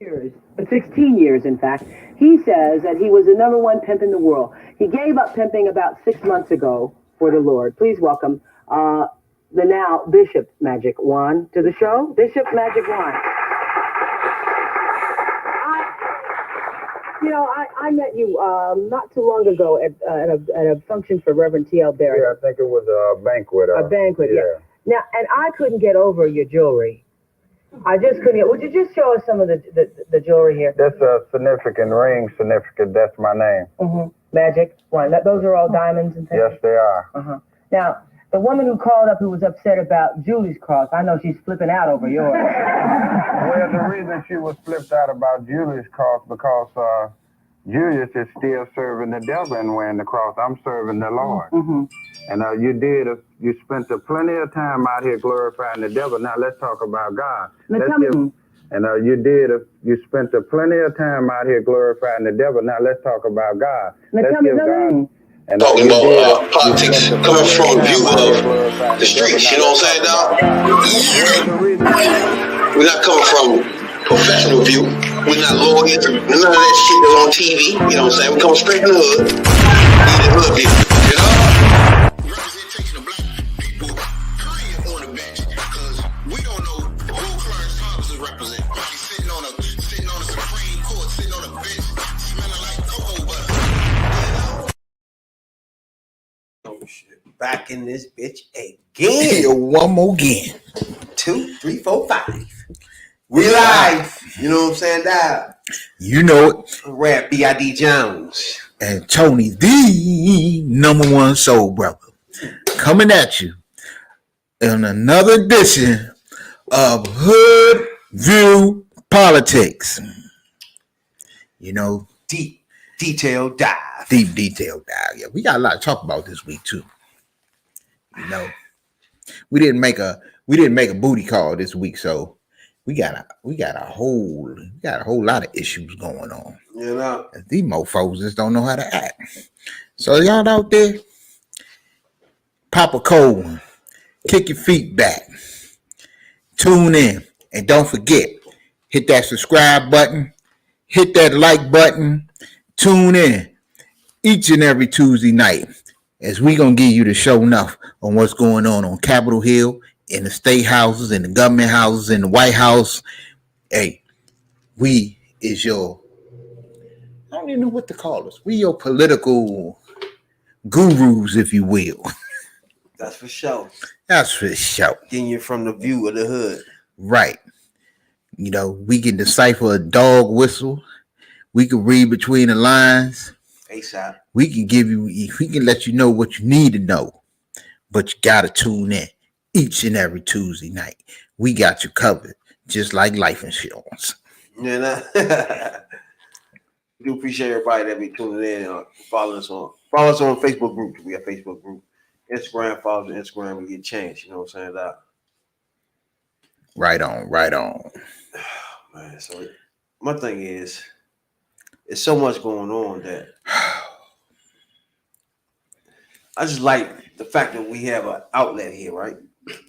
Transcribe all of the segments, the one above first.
years, 16 years, in fact. He says that he was the number one pimp in the world. He gave up pimping about 6 months ago for the Lord. Please welcome the now Bishop Magic Juan to the show. Bishop Magic Juan. I met you not too long ago at a function for Reverend T.L. Barrett. Yeah, I think it was a banquet. A banquet, yeah. Now, and I couldn't get over your jewelry. I just couldn't get. Would you just show us some of the jewelry here? That's a significant ring, significant. That's my name. Mm-hmm. Magic One. Those are all diamonds and things? Yes, they are. Uh-huh. Now, the woman who called up who was upset about Julie's cross, I know she's flipping out over yours. Well, the reason she was flipped out about Julie's cross because Julius is still serving the devil and wearing the cross. I'm serving the Lord. Mm-hmm. And you spent plenty of time out here glorifying the devil. Now let's talk about God. You spent plenty of time out here glorifying the devil. Now let's talk about God. Let's give God. And talking about politics coming from a view of the streets, you know what I'm saying, dog? We're not coming from professional view. We're not lawyers, none of that shit that's on TV, you know what I'm saying? We come straight from the hood. We the hood people, you know? Representation of black people, period, on the bench, because we don't know who Clarence Thomas is representing. He's sitting on a Supreme Court, sitting on a bench, smelling like cocoa butter. Oh shit! Back in this bitch again. One more again. 2, 3, 4, 5. We live. You know what I'm saying? That. You know it. Rap B.I.D. Jones. And Tony, the number one soul brother, coming at you in another edition of Hood View Politics. You know, deep detail dive. Yeah, we got a lot to talk about this week too. You know, we didn't make a booty call this week, so we got a whole lot of issues going on. You know, these mofos just don't know how to act. So y'all out there, pop a cold one, kick your feet back, tune in, and don't forget, hit that subscribe button, hit that like button, tune in each and every Tuesday night as we gonna give you the show enough on what's going on Capitol Hill, in the state houses, in the government houses, in the White House. Hey, we is your, I don't even know what to call us. We your political gurus, if you will. That's for sure. Getting you from the view of the hood. Right. You know, we can decipher a dog whistle. We can read between the lines. ASAP. We can let you know what you need to know. But you gotta tune in each and every Tuesday night. We got you covered, just like life insurance. You know? We do appreciate everybody that be tuning in. Follow us on Facebook group. We have Facebook group. Instagram, follow the Instagram, we get changed. You know what I'm saying? That. Right on. Man, so my thing is, there's so much going on that I just like the fact that we have an outlet here, right?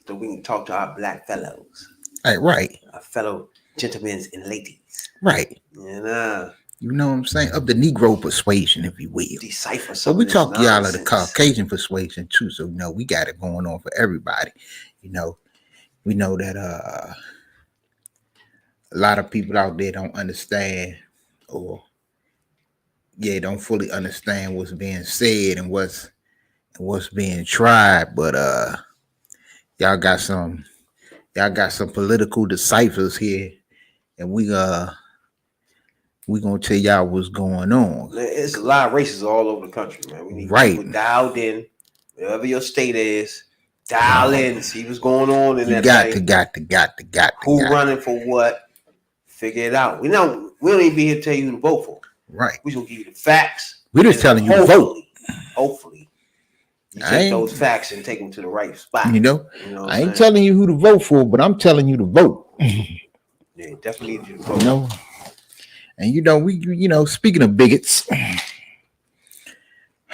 So we can talk to our black fellows. Right. Our fellow gentlemen and ladies. Right. You know what I'm saying? Of the Negro persuasion, if you will. Decipher something. So we talk y'all of the Caucasian persuasion too. So we got it going on for everybody. You know, we know that a lot of people out there don't understand don't fully understand what's being said and what's being tried, but y'all got some political deciphers here, and we gonna tell y'all what's going on. It's a lot of races all over the country, man. We need people dialed in, wherever your state is. Dial in, see what's going on in that. Got to. Who running for what? Figure it out. We don't even be here to tell you who to vote for. Right. We're gonna give you the facts. We're just telling you to vote. Hopefully, you take those facts and take them to the right spot. You know I ain't telling you who to vote for, but I'm telling you to vote. Yeah, definitely need you to vote. You know, and we speaking of bigots,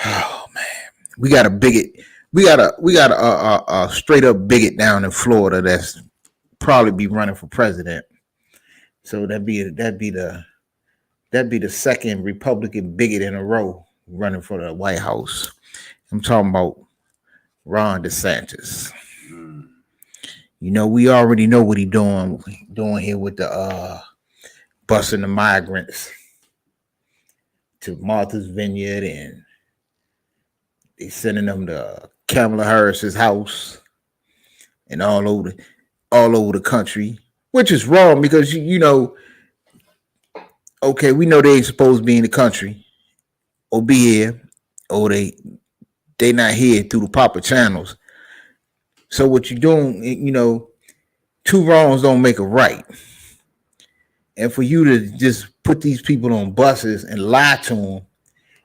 oh man, we got a bigot. We got a straight up bigot down in Florida that's probably be running for president. So that'd be the second Republican bigot in a row running for the White House. I'm talking about Ron DeSantis. You know, we already know what he doing here with the busing the migrants to Martha's Vineyard, and they sending them to Kamala Harris's house and all over the country, which is wrong because you know, okay, we know they ain't supposed to be in the country or be here, or they not here through the proper channels. So what you doing, you know, two wrongs don't make a right. And for you to just put these people on buses and lie to them,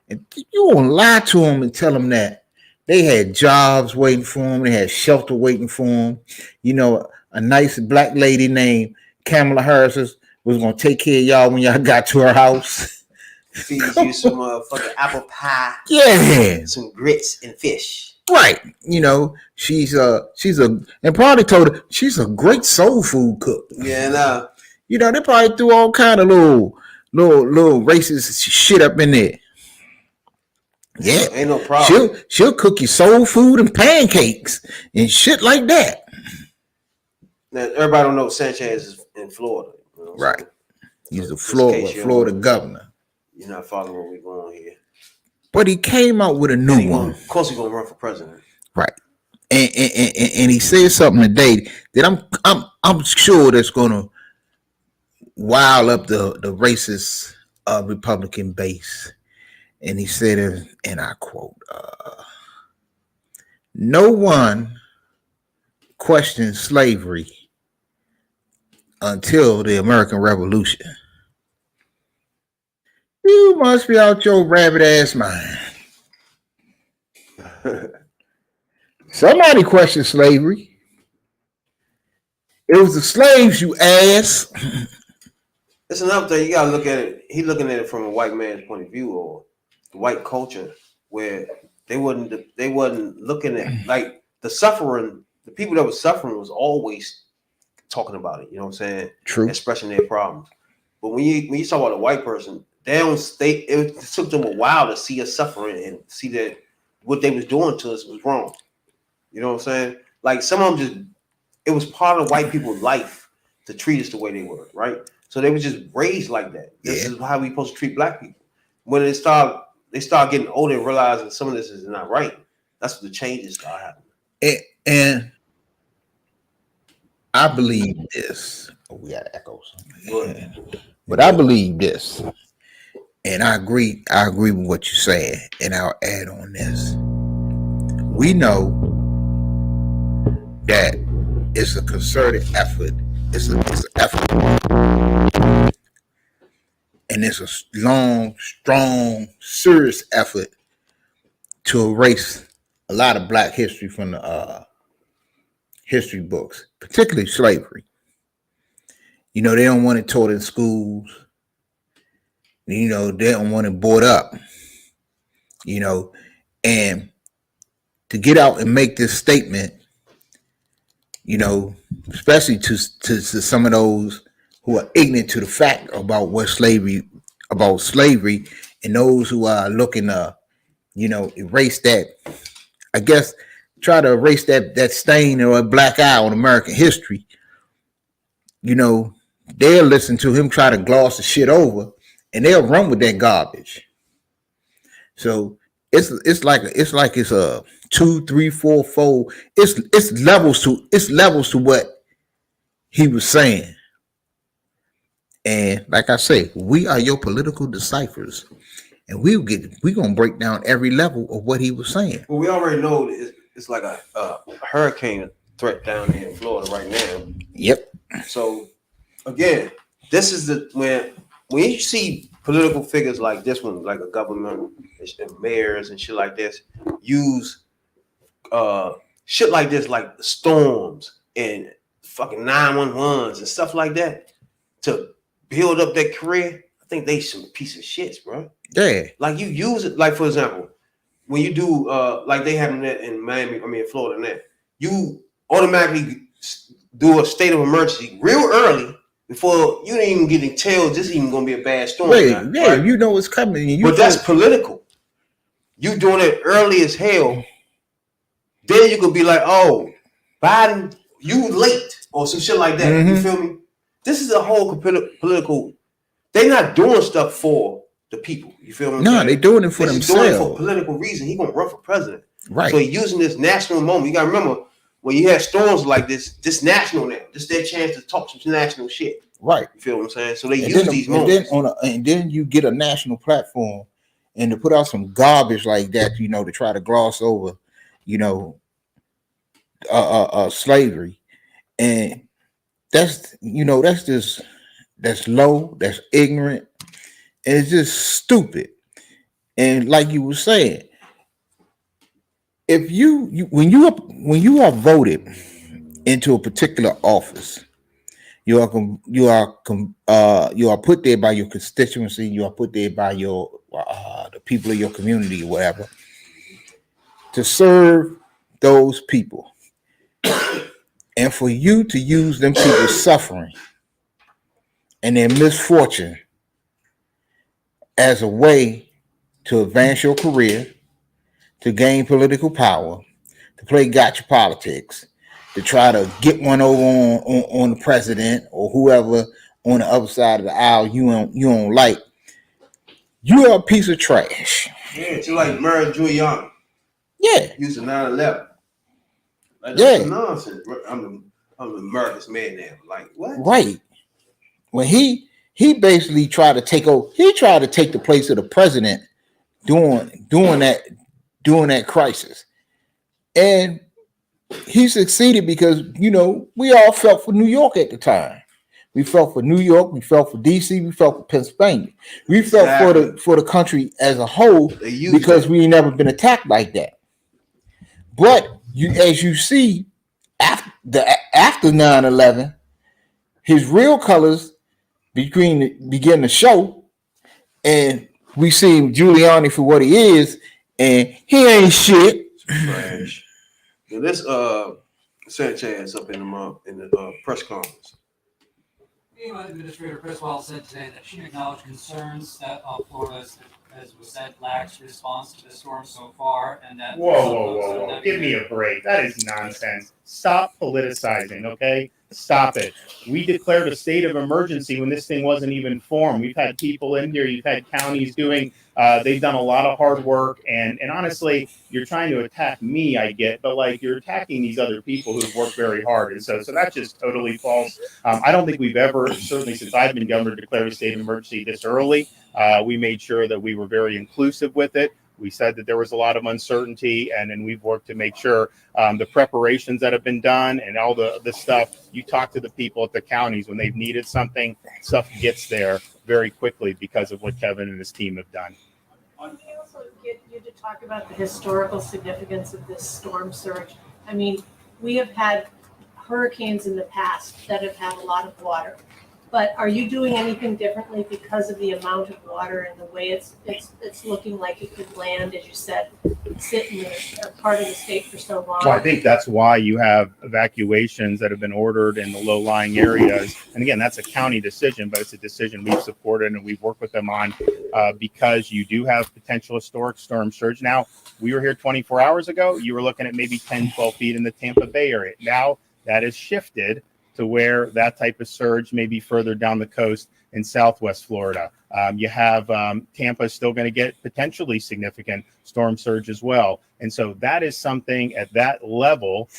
and you won't lie to them and tell them that they had jobs waiting for them, they had shelter waiting for them. You know, a nice black lady named Kamala Harris was going to take care of y'all when y'all got to her house. Feed you some fucking apple pie. Yeah. Some grits and fish. Right. You know, she's and probably told her she's a great soul food cook. Yeah, no. You know, they probably threw all kind of little racist shit up in there. Yeah. Ain't no problem. She'll cook you soul food and pancakes and shit like that. Now, everybody don't know Sanchez is in Florida. You know, right. So, he's the Florida governor. You're not following what we're going here. But he came out with a new one. Of course, he's gonna run for president. Right. And he said something today that I'm sure that's gonna rile up the racist Republican base. And he said, and I quote, no one questioned slavery until the American Revolution. You must be out your rabbit ass mind. Somebody questioned slavery. It was the slaves, you ass. It's another thing. You gotta look at it. He's looking at it from a white man's point of view, or the white culture, where they wasn't looking at like the suffering. The people that were suffering was always talking about it. You know what I'm saying? True. Expressing their problems. But when you talk about a white person, it took them a while to see us suffering and see that what they was doing to us was wrong. You know what I'm saying? Like some of them it was part of white people's life to treat us the way they were, right? So they were just raised like that. This is how we supposed to treat black people. When they start getting older and realizing some of this is not right, that's when the changes start happening. And I believe this. Oh, we got to echo something. But I believe this. And I agree with what you said, and I'll add on this. We know that it's a concerted effort. It's an effort. And it's a long, strong, serious effort to erase a lot of black history from the history books, particularly slavery. You know, they don't want it taught in schools. You know, they don't want it brought up, you know, and to get out and make this statement, you know, especially to some of those who are ignorant to the fact about slavery, and those who are looking to, you know, erase that, I guess, try to erase that stain or a black eye on American history. You know, they'll listen to him try to gloss the shit over. And they'll run with that garbage. So it's like it's a 2, 3, 4 fold. It's levels to what he was saying. And like I say, we are your political deciphers, and we're gonna break down every level of what he was saying. Well, we already know it's like a hurricane threat down here in Florida right now. Yep. So again, this is when you see political figures like this one, like a government and mayors and shit like this, use shit like this, like storms and fucking 911s and stuff like that to build up their career, I think they some piece of shits, bro. Yeah. Like you use it, like for example, when you do like they have in Miami, in Florida, you automatically do a state of emergency real early before you didn't even get to tell this even gonna be a bad storm. Right, yeah, right? You know what's coming. But that's political. You doing it early as hell. Then you could be like, oh, Biden, you late or some shit like that. Mm-hmm. You feel me? This is a whole political. They're not doing stuff for the people. You feel me? No, they're doing it for themselves. Doing it for political reason. He gonna run for president. Right. So he's using this national moment. You gotta remember when you have storms like this national now. This is their chance to talk some national shit. Right. You feel what I'm saying? So they use these moments. And then you get a national platform and to put out some garbage like that, you know, to try to gloss over, you know, slavery. And that's, you know, that's low, that's ignorant, and it's just stupid. And like you were saying, if when you are voted into a particular office, you are put there by your constituency. You are put there by your the people of your community or whatever to serve those people, and for you to use them people's suffering and their misfortune as a way to advance your career, to gain political power, to play gotcha politics, to try to get one over on the president or whoever on the other side of the aisle you don't like, you are a piece of trash. Yeah, it's like Murray Giuliani. Yeah. Using 9/11. Like, yeah. That's nonsense. I'm the America's man now. Like, what? Right. When he basically tried to take over, he tried to take the place of the president during that crisis. And he succeeded because, you know, we all felt for New York at the time. We felt for New York, we felt for DC, we felt for Pennsylvania. We felt for the country as a whole because we never been attacked like that. But as you see, after 9/11, his real colors begin to show, and we see Giuliani for what he is, and he ain't shit. Trash. Now this Sanchez up in the press conference. Administrator Criswell said today that she acknowledged concerns that Florida, as was said, lacks response to the storm so far, and that whoa. Give me a break. That is nonsense. Stop politicizing, okay? Stop it. We declared a state of emergency when this thing wasn't even formed. We've had people in here, you've had counties doing, they've done a lot of hard work, and honestly, you're trying to attack me, I get, but like you're attacking these other people who've worked very hard, and so that's just totally false. I don't think we've ever, certainly since I've been governor, declared a state of emergency this early. We made sure that we were very inclusive with it. We said that there was a lot of uncertainty, and then we've worked to make sure the preparations that have been done and all the stuff, you talk to the people at the counties when they've needed something, stuff gets there very quickly because of what Kevin and his team have done. Can we also get you to talk about the historical significance of this storm surge? I mean, we have had hurricanes in the past that have had a lot of water. But are you doing anything differently because of the amount of water and the way it's looking like it could land, as you said, sit in a part of the state for so long? Well, I think that's why you have evacuations that have been ordered in the low-lying areas. And again, that's a county decision, but it's a decision we've supported and we've worked with them on because you do have potential historic storm surge. Now, we were here 24 hours ago. You were looking at maybe 10, 12 feet in the Tampa Bay area. Now that has shifted to where that type of surge may be further down the coast in Southwest Florida. You have Tampa still going to get potentially significant storm surge as well. And so that is something at that level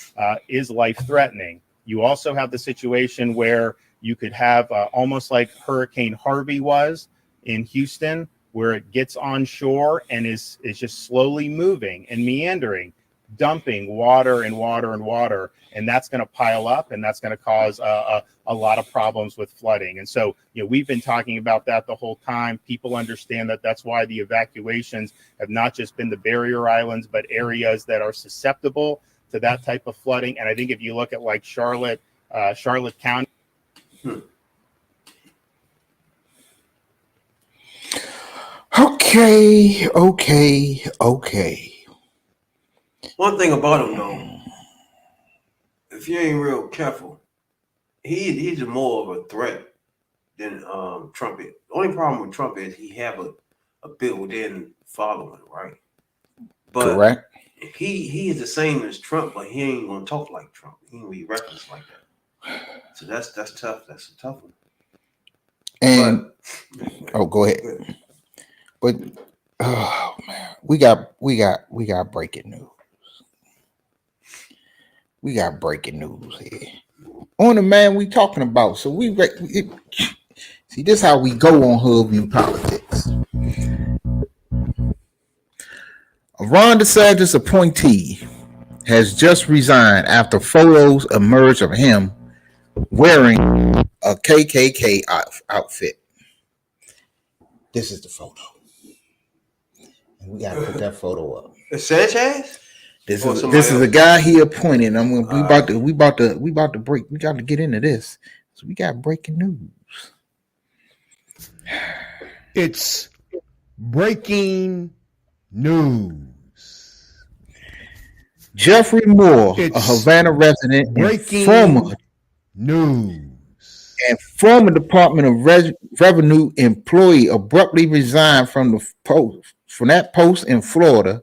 is life-threatening. You also have the situation where you could have almost like Hurricane Harvey was in Houston, where it gets onshore and is just slowly moving and meandering, dumping water and water and water, and that's going to pile up, and that's going to cause a lot of problems with flooding. And so, you know, we've been talking about that the whole time. People understand that that's why the evacuations have not just been the barrier islands, but areas that are susceptible to that type of flooding. And I think if you look at like Charlotte County. Okay. One thing about him though, if you ain't real careful, he's more of a threat than Trump is. The only problem with Trump is he have a built-in following, right? But Correct. he is the same as Trump, but he ain't gonna talk like Trump. He ain't gonna be reckless like that. So that's tough. That's a tough one. And but, go ahead. But oh man, we got breaking news. We got breaking news here on the man we talking about. So see this how we go on Hoodview Politics. A Ron DeSantis appointee has just resigned after photos emerged of him wearing a KKK outfit. This is the photo. And we gotta put that photo up. Sanchez? This is a guy he appointed. We about to break. We got to get into this. So we got breaking news. It's breaking news. Jeffrey Moore, a Havana resident breaking former news. And former Department of Revenue employee abruptly resigned from that post in Florida.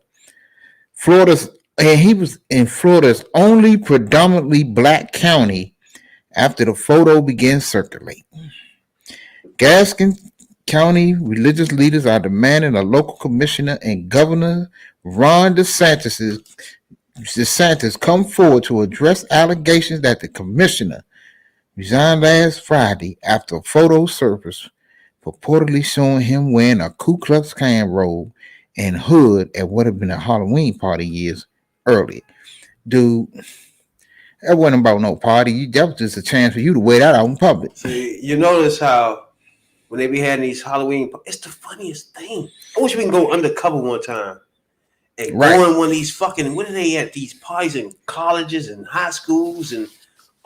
And he was in Florida's only predominantly black county after the photo began circulating. Gaston County religious leaders are demanding a local commissioner and Governor Ron DeSantis come forward to address allegations that the commissioner resigned last Friday after a photo surfaced purportedly showing him wearing a Ku Klux Klan robe and hood at what had been a Halloween party years earlier. Dude, that wasn't about no party. That was just a chance for you to wear that out in public. See, you notice how when they be having these Halloween, it's the funniest thing. I wish we can go undercover one time and go in one of these fucking, what are they at? These parties in colleges and high schools and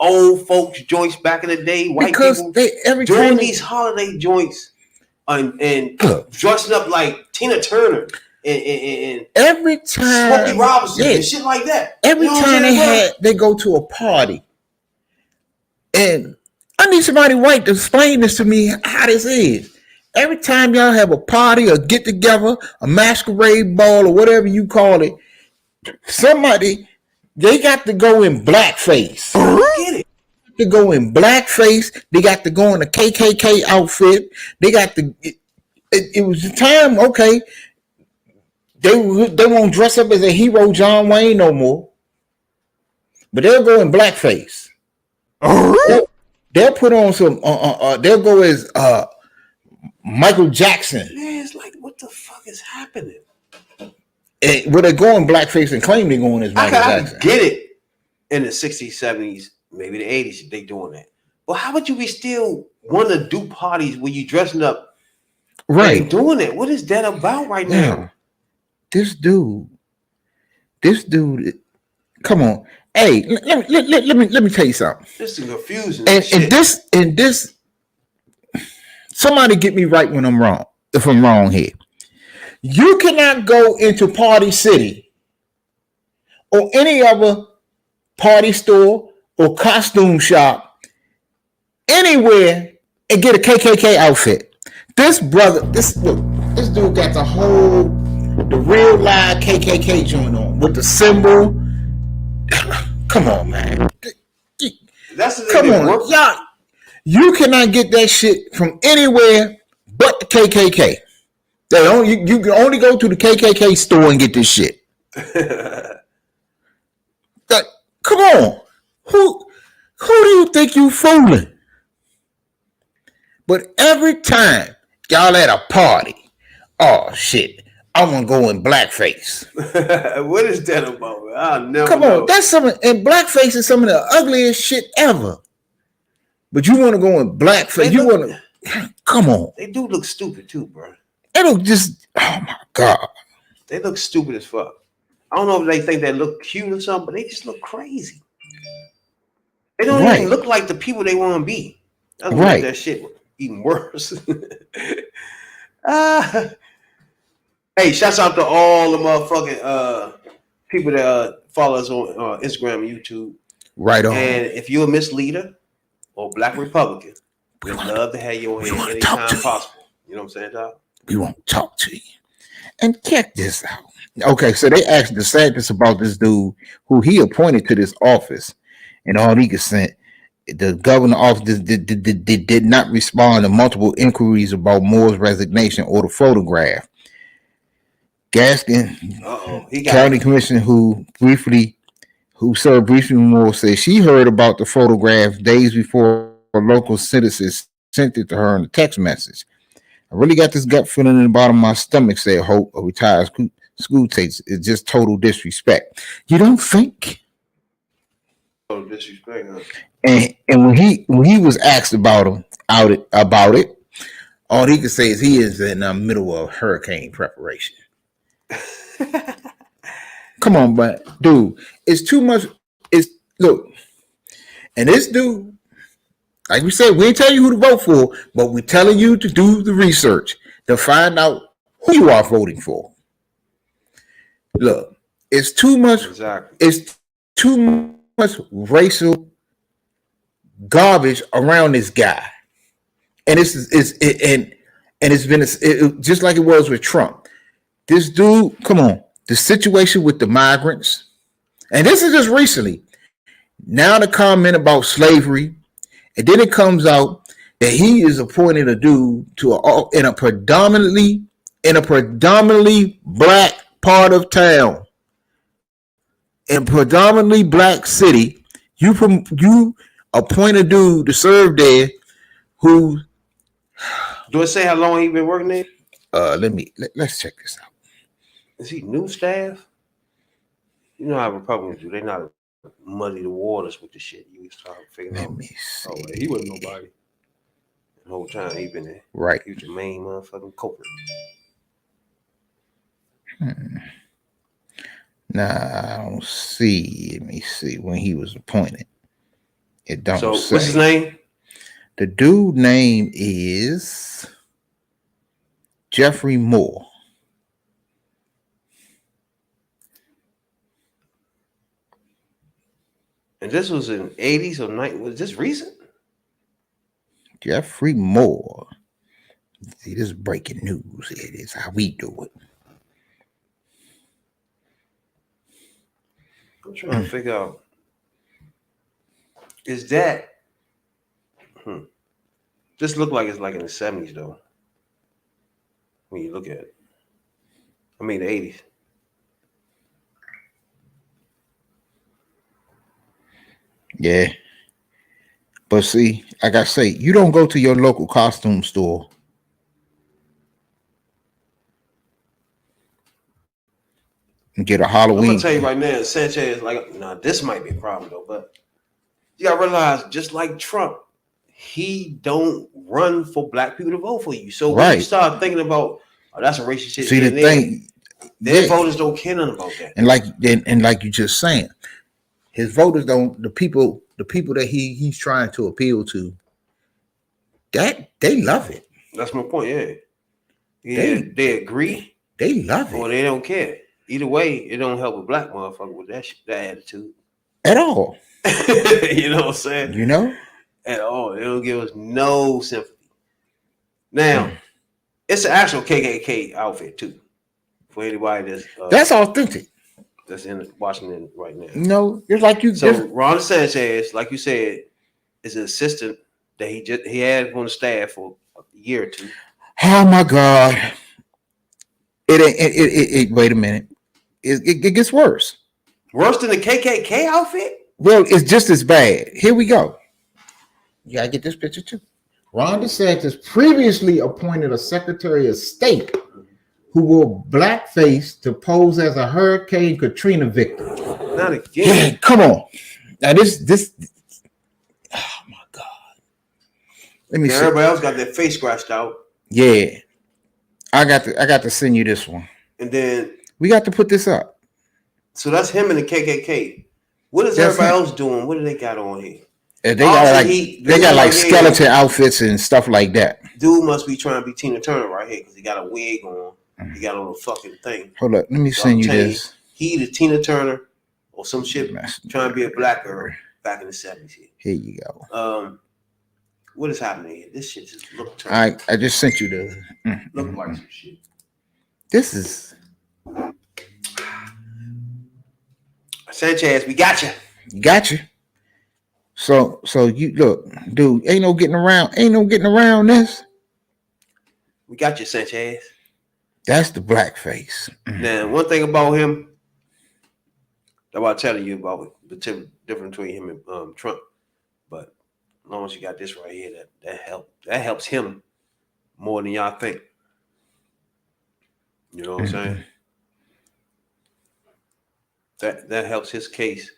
old folks joints back in the day. White people doing these holiday joints and dressing up like Tina Turner. And every time Smokey Robinson and shit like that. Every time they go to a party, and I need somebody white to explain this to me how this is. Every time y'all have a party or get together, a masquerade ball or whatever you call it, they got to go in blackface. Get it? They go in blackface. They got to go in a KKK outfit. They got to. It was the time. Okay. They won't dress up as a hero John Wayne no more. But they'll go in blackface. They'll put on some they'll go as Michael Jackson. Yeah, it's like what the fuck is happening? Well, they go in blackface and claim they're going as Michael Jackson. I get it in the 60s, 70s, maybe the 80s, they doing that. But how would you be still want to do parties where you dressing up and doing it? What is that about right now? This dude, come on. Hey, let me tell you something. This is confusing. And this, somebody get me right when I'm wrong. If I'm wrong here, you cannot go into Party City or any other party store or costume shop anywhere and get a KKK outfit. This dude got the real live KKK joint on with the symbol. Come on, man. Come on, y'all. You cannot get that shit from anywhere but the KKK. You can only go to the KKK store and get this shit. Come on. Who do you think you fooling? But every time y'all at a party, oh shit, I'm gonna go in blackface. What is that about? I'll never Come on, and blackface is some of the ugliest shit ever. But you want to go in blackface? Come on. They do look stupid too, bro. They look oh my god. They look stupid as fuck. I don't know if they think they look cute or something, but they just look crazy. They don't even look like the people they want to be. That's make that shit even worse. Hey, shouts out to all the motherfucking people that follow us on Instagram and YouTube. Right on. And if you're a misleader or Black Republican, We'd love to have you on here anytime possible. You know what I'm saying, Doc? We won't talk to you. And check this out. Okay, so they asked DeSantis about this dude who he appointed to this office, and all he could say, the governor office did not respond to multiple inquiries about Moore's resignation or the photograph. Gaskin, county commissioner who served briefly with Moore, said she heard about the photograph days before local citizens sent it to her in a text message. I really got this gut feeling in the bottom of my stomach, said Hope, a retired school teacher. It's just total disrespect. You don't think? Total disrespect, huh? And when he was asked about it, all he could say is he is in the middle of hurricane preparation. Come on, but dude, it's too much. Look, and this dude, like we said, we ain't tell you who to vote for, but we're telling you to do the research to find out who you are voting for. Look, it's too much. Exactly. It's too much racial garbage around this guy, and it's been just like it was with Trump. This dude, come on, the situation with the migrants, and this is just recently. Now the comment about slavery. And then it comes out that he is appointing a dude in a predominantly black part of town, in a predominantly black city. You appoint a dude to serve there who. Do it say how long he been working there? Let's check this out. Is he new staff? You know how Republicans do. They not muddy the waters with the shit. You start figuring out. Let me see. Oh, he wasn't nobody. The whole time he been there. Right. He was the main motherfucking culprit. Nah, I don't see. Let me see when he was appointed. It don't say. So what's his name? The dude name is Jeffrey Moore. And this was in 80s or 90s. Was this recent? Jeffrey Moore. See, this is breaking news. It is how we do it. I'm trying to figure out. Is that? This look like it's like in the 70s though. When you look at it. I mean the 80s. Yeah. But see, like I say, you don't go to your local costume store and get a Halloween. I'm gonna tell you right now, Sanchez, this might be a problem though, but you gotta realize, just like Trump, he don't run for black people to vote for you. So when you start thinking about, that's a racist shit. See, the thing, their voters don't care nothing about that. And like you just saying, his voters don't. The people that he's trying to appeal to, that they love it. That's my point. Yeah. They agree. They love it, or they don't care. Either way, it don't help a black motherfucker with that attitude at all. You know what I'm saying? You know, at all. It don't give us no sympathy. Now, it's an actual KKK outfit too. For anybody that's authentic. That's in Washington right now. No, it's like you. So Ron Sanchez, like you said, is an assistant that he had on the staff for a year or two. Oh my God! It wait a minute. It gets worse. Worse than the KKK outfit? Well, it's just as bad. Here we go. You gotta get this picture too. Ron DeSantis previously appointed a Secretary of State who wore blackface to pose as a Hurricane Katrina victim. Not again. Yeah, come on. Now this. Oh my God. Let me see. Everybody else got their face scratched out. Yeah. I got to send you this one. And then we got to put this up. So that's him and the KKK. What is everybody else doing? What do they got on here? They got like skeleton outfits and stuff like that. Dude must be trying to be Tina Turner right here because he got a wig on. He got on a fucking thing. Hold up, let me send you this. He the Tina Turner or some shit trying to be a black girl back in the 70s. Here you go. what is happening here? This shit just look terrible. I just sent you the. Look like some shit. This is Sanchez, we got you. gotcha. So you look, dude. Ain't no getting around this. We got you, Sanchez. That's the blackface. Now, one thing about him, that's what I'm telling you about the difference between him and Trump. But as long as you got this right here, that helps him more than y'all think. You know what I'm saying? That helps his case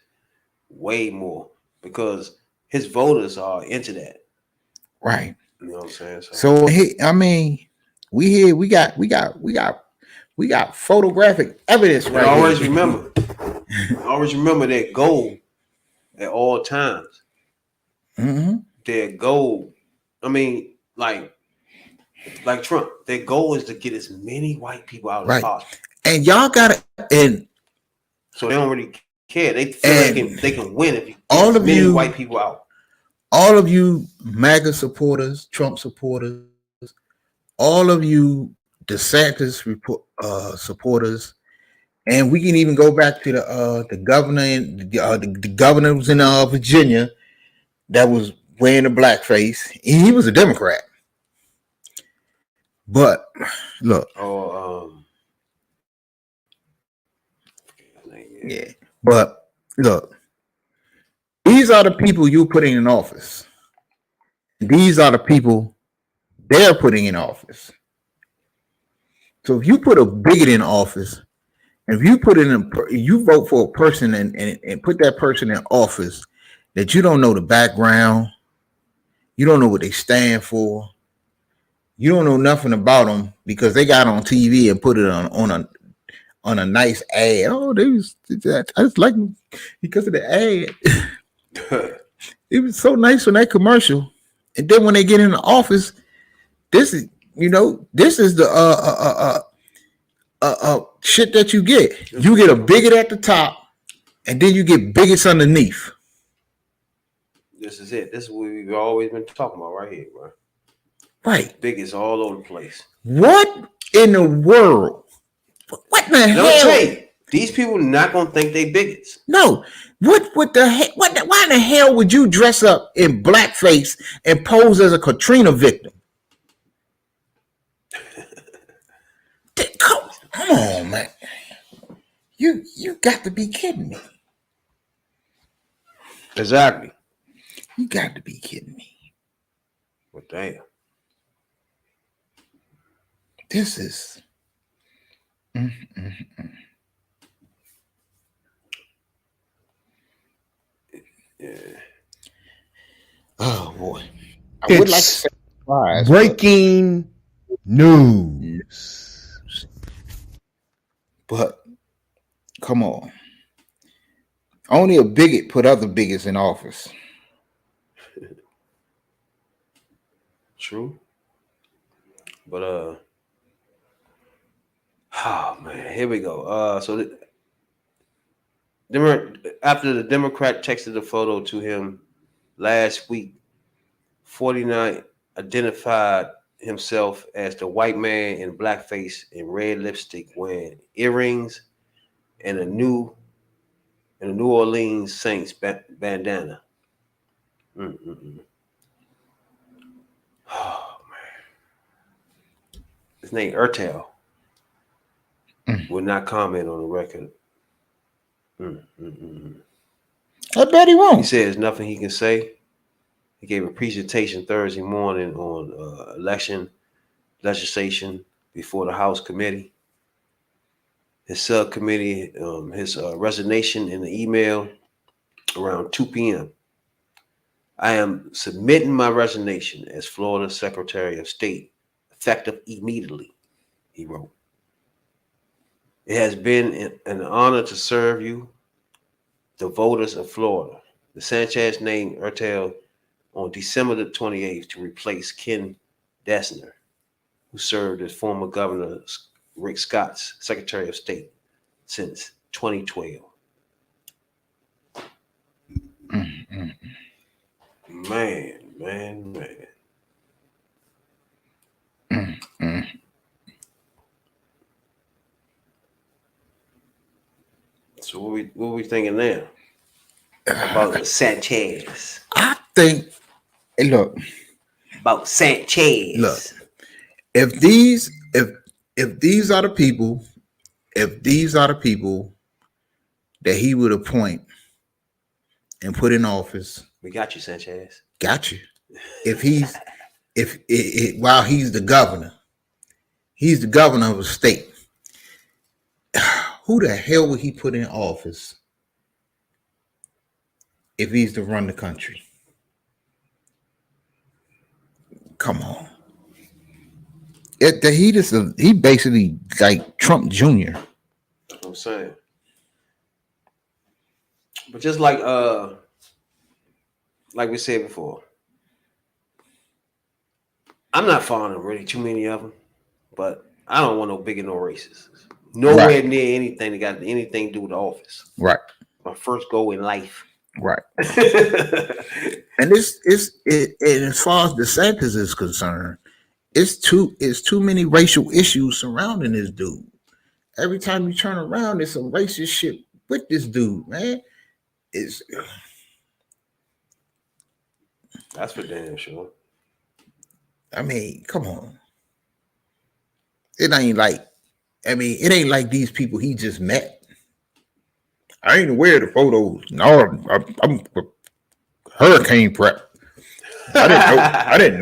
way more because his voters are into that. Right. You know what I'm saying? So I mean, we got photographic evidence right always here. always remember their goal at all times. Mm-hmm. Their goal, I mean, like Trump, their goal is to get as many white people out as possible. And y'all got and so they don't really care. They feel like they can win if you get all of many you white people out. All of you MAGA supporters, Trump supporters, all of you DeSantis supporters, and we can even go back to the governor and the governor was in Virginia that was wearing a blackface. He was a Democrat, but look, yeah, but look, these are the people you're putting in office. These are the people they're putting in office. So if you put a bigot in office, if you you vote for a person and put that person in office that you don't know the background, you don't know what they stand for, you don't know nothing about them because they got on TV and put it on a nice ad. Oh, I just like them because of the ad. It was so nice on that commercial, and then when they get in the office, this is the shit that you get. You get a bigot at the top, and then you get bigots underneath. This is it. This is what we've always been talking about right here, bro. Right. Bigots all over the place. What in the world? What in the hell? Let me tell you, these people are not gonna think they bigots. No. What the heck? Why in the hell would you dress up in blackface and pose as a Katrina victim? Come on, man. You got to be kidding me. Exactly. You got to be kidding me. Well, damn. This is. Yeah. Oh boy. I would like to say surprise, breaking news. But come on. Only a bigot put other bigots in office. True. But oh man, here we go. So after the Democrat texted the photo to him last week, 49 identified himself as the white man in blackface and red lipstick, wearing earrings and a New Orleans Saints bandana. Oh man, his name Ertel will not comment on the record. I bet he won't. He said there's nothing he can say. He gave a presentation Thursday morning on election legislation before the House committee. His subcommittee, his resignation in the email around 2 p.m. I am submitting my resignation as Florida Secretary of State, effective immediately, he wrote. It has been an honor to serve you, the voters of Florida. The Sanchez named Ertel on December the 28th to replace Ken Dessner, who served as former Governor Rick Scott's Secretary of State since 2012. Man. So what we thinking now about Sanchez? I think, look, About Sanchez. Look. if these are the people, that he would appoint and put in office, We got you, Sanchez. got you. While he's the governor of a state, who the hell would he put in office if he's to run the country? Come on. He basically like Trump Jr. I'm saying. But just like we said before, I'm not fond of really too many of them, but I don't want no bigger, no racist. Nowhere near anything that got anything to do with the office. Right. My first goal in life. Right. And and as far as DeSantis is concerned, it's too many racial issues surrounding this dude. Every time you turn around, there's some racist shit with this dude, man. That's for damn sure. I mean, come on. It ain't like these people he just met. I ain't aware of the photos. No, I'm hurricane prep. I didn't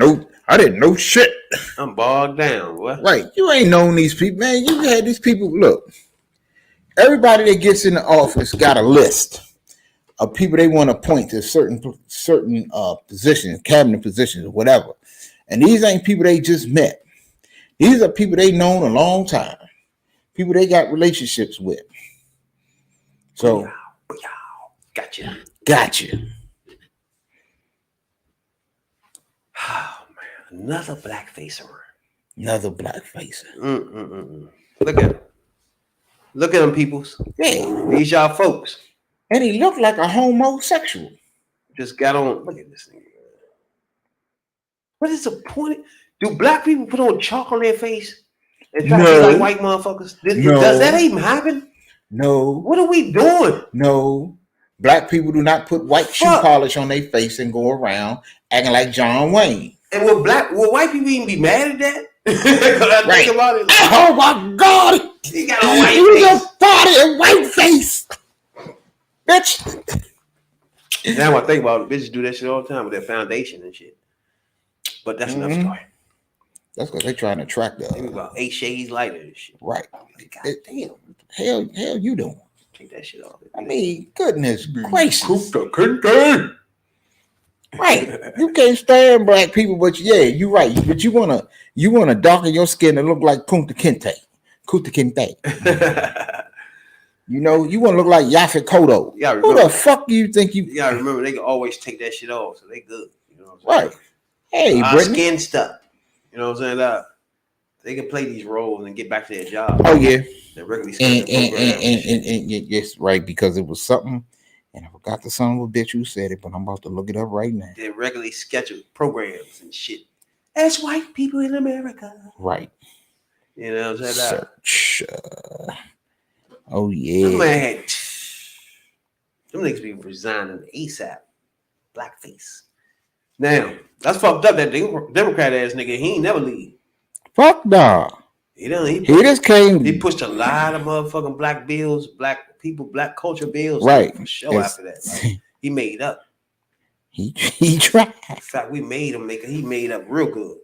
know shit. I'm bogged down. What? Right. You ain't known these people, man. You had these people. Look, everybody that gets in the office got a list of people they want to appoint to certain positions, cabinet positions, or whatever. And these ain't people they just met. These are people they known a long time. People they got relationships with. So, gotcha. Oh man, another blackfacer. Look at them, peoples. Yeah. These y'all folks. And he looked like a homosexual. Just got on. Look at this thing. What is the point? Do black people put on chalk on their face and try to be like white motherfuckers? Does that even happen? No. What are we doing? No. Black people do not put white shoe polish on their face and go around acting like John Wayne. And will white people even be mad at that? Right. Think about it. Oh my God! He got a white face. A body and white face, bitch. Now I think about it, bitches do that shit all the time with their foundation and shit. But that's another story. That's because they're trying to attract the. Maybe about 8 shades lighter and shit. Right. God damn. Hell, you doing? Take that shit off. I mean, goodness gracious. Right. Right. You can't stand black people, but yeah, you're right. But you wanna darken your skin to look like Kunta Kinte. You know, you want to look like Yaphet Kotto. Who the fuck do you think you? You gotta remember, they can always take that shit off, so they good. You know what I'm saying? Right. Hey, Brittany. Skin stuff. You know what I'm saying? They can play these roles and get back to their job. Oh yeah. They're regularly and yes, right, because it was something, and I forgot the son of a bitch who said it, but I'm about to look it up right now. They're regularly scheduled programs and shit. As white people in America. Right. You know what I'm saying? Search. Oh yeah. Man, them niggas be resigning ASAP. Blackface. Now, that's fucked up. That Democrat ass nigga, he ain't never leave. Fuck nah. He just came. He pushed a lot of motherfucking black bills, black people, black culture bills. Right. For sure after that. Like, he made up. He tried. In fact, we made him he made up real good.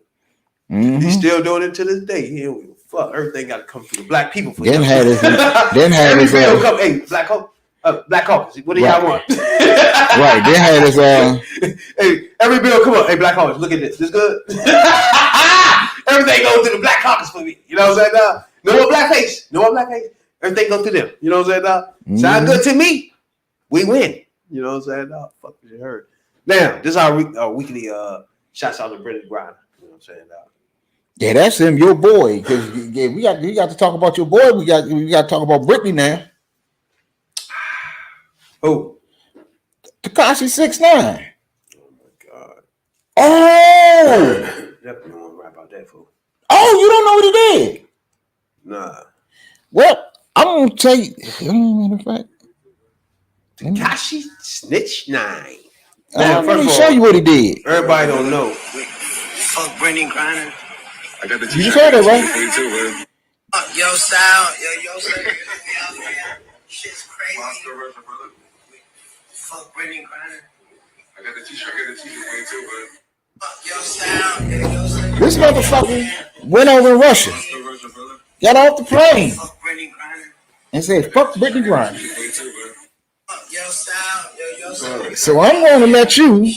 Mm-hmm. He's still doing it to this day. He don't give a fuck. Everything got to come through the black people for Then him. had his bill come. Hey, black caucus. What do y'all want? Right. Then had his Hey, every bill come up. Hey, black caucus. Look at this. This good. Everything goes through the black caucus for me. You know what I'm saying? No more blackface. Everything goes through them. You know what I'm saying? Sound good to me. We win. You know what I'm saying? Fuck what you heard. Now, this is our weekly shouts out to Brendan Grinder. You know what I'm saying? Yeah, that's him, your boy. Because we got to talk about your boy. We got to talk about Brittany now. Who? Tekashi 6ix9ine. Oh my God. Oh. Definitely don't want to rap about that fool. Oh, you don't know what he did? Nah. Well, I'm gonna tell you. Matter of fact, Tekashi Snitch 9. Let me show you what he did. Everybody don't know. Fuck Brittany Griner. I got the You just heard that, right? Yo style, yo style. Shit's crazy. Fuck Brittany Griner. I got the t-shirt for you too, bud. Fuck yo style, yo style. This motherfucker went over in Russia, got off the plane, Fuck Brittany Griner. and said, "Fuck Brittany Griner." Fuck yo style, yo style. So I'm gonna let you.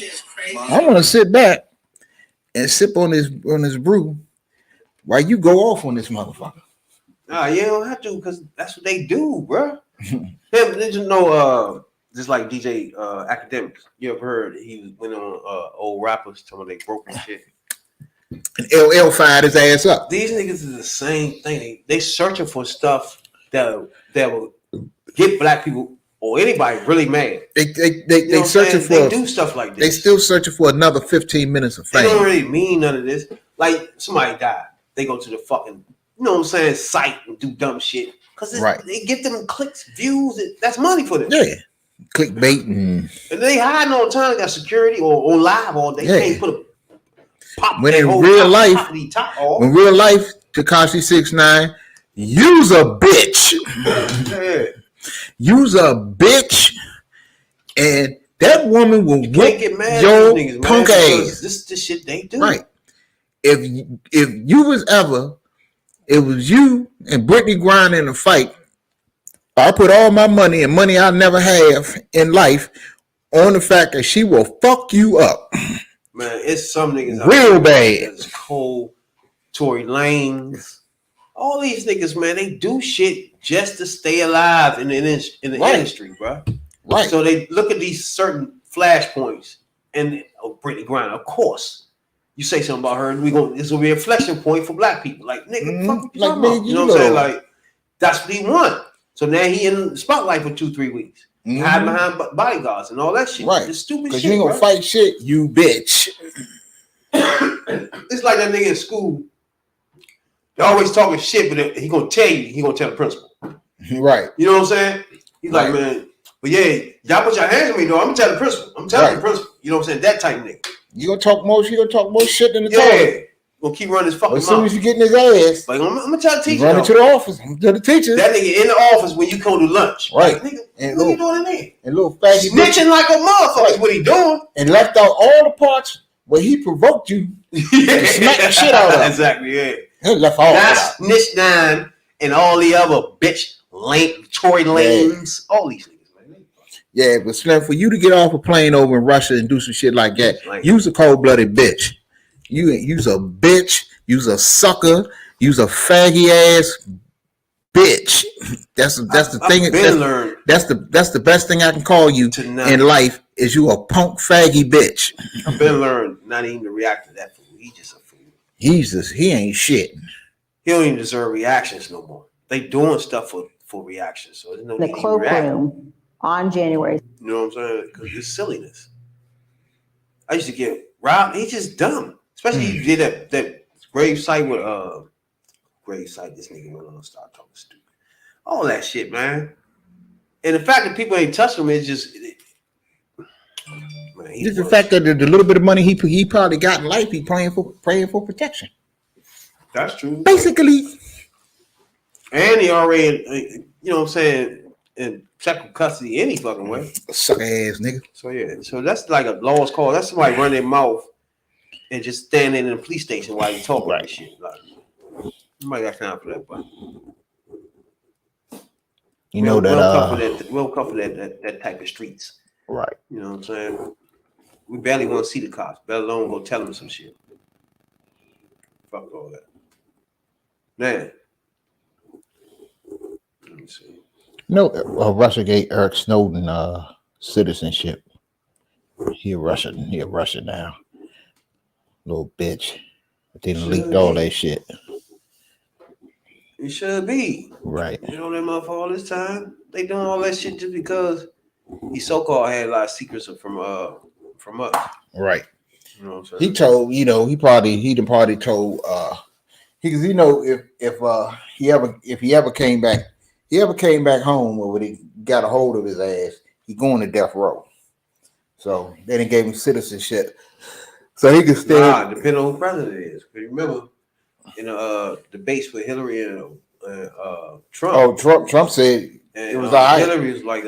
I'm gonna sit back and sip on this brew while you go off on this motherfucker. Nah, you don't have to, because that's what they do, bro. Did you know, just like DJ Academics, you ever heard he went on old rappers telling them they broke and shit. And LL fired his ass up. These niggas is the same thing. They searching for stuff that will get black people or anybody really mad. They searching for. They do stuff like this. They still searching for another 15 minutes of fame. They don't really mean none of this. Like somebody died, they go to the fucking, you know what I'm saying, site and do dumb shit because they get them clicks, views. That's money for them. Yeah, clickbait and they hiding all the time. They got security or on live all day. They can't put a pop. When in real life, Tekashi 6ix9ine, you's a bitch. Yeah. You's a bitch, and that woman will whip your punk ass. This is the shit they do. Right. If you was ever, it was you and Brittany Griner in a fight, I put all my money and money I never have in life on the fact that she will fuck you up. Man, it's some niggas real bad. It's Cole, Tory Lanez, all these niggas, man, they do shit just to stay alive in the industry, bro. Right. So they look at these certain flashpoints and Brittany Griner, of course. You say something about her, this will be a inflection point for black people. Like, nigga, fuck you talking about? You know what I'm saying? Like, that's what he want. So now he in the spotlight for 2-3 weeks. Hide behind bodyguards and all that shit. Right. This stupid shit. Because you ain't gonna fight shit, you bitch. It's like that nigga in school. They're always talking shit, but he gonna tell you, he gonna tell the principal. Right. You know what I'm saying? He's like, man, but yeah, y'all put your hands on me though. I'm gonna tell the principal. I'm telling the principal. You know what I'm saying? That type of nigga. You gonna talk more shit than the toilet. Gonna keep running his fucking mouth. As soon as you get in his ass, like I'm gonna tell the teacher. Running to the office. I'm tell the teacher. That nigga in the office when you come to lunch. Right. Like, nigga, and what you doing in there? And little fatty snitching like a motherfucker is what he doing. And left out all the parts where he provoked you to smack the shit out of him. Exactly, yeah. He left all that. Snitch 9 and all the other bitch Tory Lanez, all these niggas. Yeah, but Slim, for you to get off a plane over in Russia and do some shit like that, you's a cold-blooded bitch. You's a bitch. You's a sucker. You's a faggy ass bitch. That's the thing. That's the best thing I can call you in life is you a punk faggy bitch. I've been learned not even to react to that fool. He just a fool. He ain't shit. He don't even deserve reactions no more. They doing stuff for reactions. So there's no need the cloakroom on January. You know what I'm saying? Because it's silliness. I used to get robbed. He's just dumb. Especially you did that grave site with grave site. This nigga went on and started talking stupid. All that shit, man. And the fact that people ain't touching him is just man. Just the fact that the little bit of money he probably got in life, he praying for protection. That's true. Basically. And he already, you know what I'm saying, in second custody any fucking way. Suck ass nigga. So yeah, so that's like a lost cause. That's somebody run their mouth and just standing in the police station while you talk about shit. Like, nobody got time for that, but you know that we'll come for that type of streets. Right. You know what I'm saying? We barely want to see the cops, let alone go tell them some shit. Fuck all that. Man. Let me see. No, Russia gave Eric Snowden citizenship. He a Russian now. Little bitch. They done leaked all that shit. It should be. Right. You know that motherfucker all this time? They doing all that shit just because he so-called had a lot of secrets from us. Right. You know what I'm saying? He told, he told because if he ever came back home or when he got a hold of his ass, he going to death row. So they didn't give him citizenship, so he could stay. Nah, depending on who president is. But remember, in the debates with Hillary and Trump. Oh, Trump said and, it was all right. Hillary was like,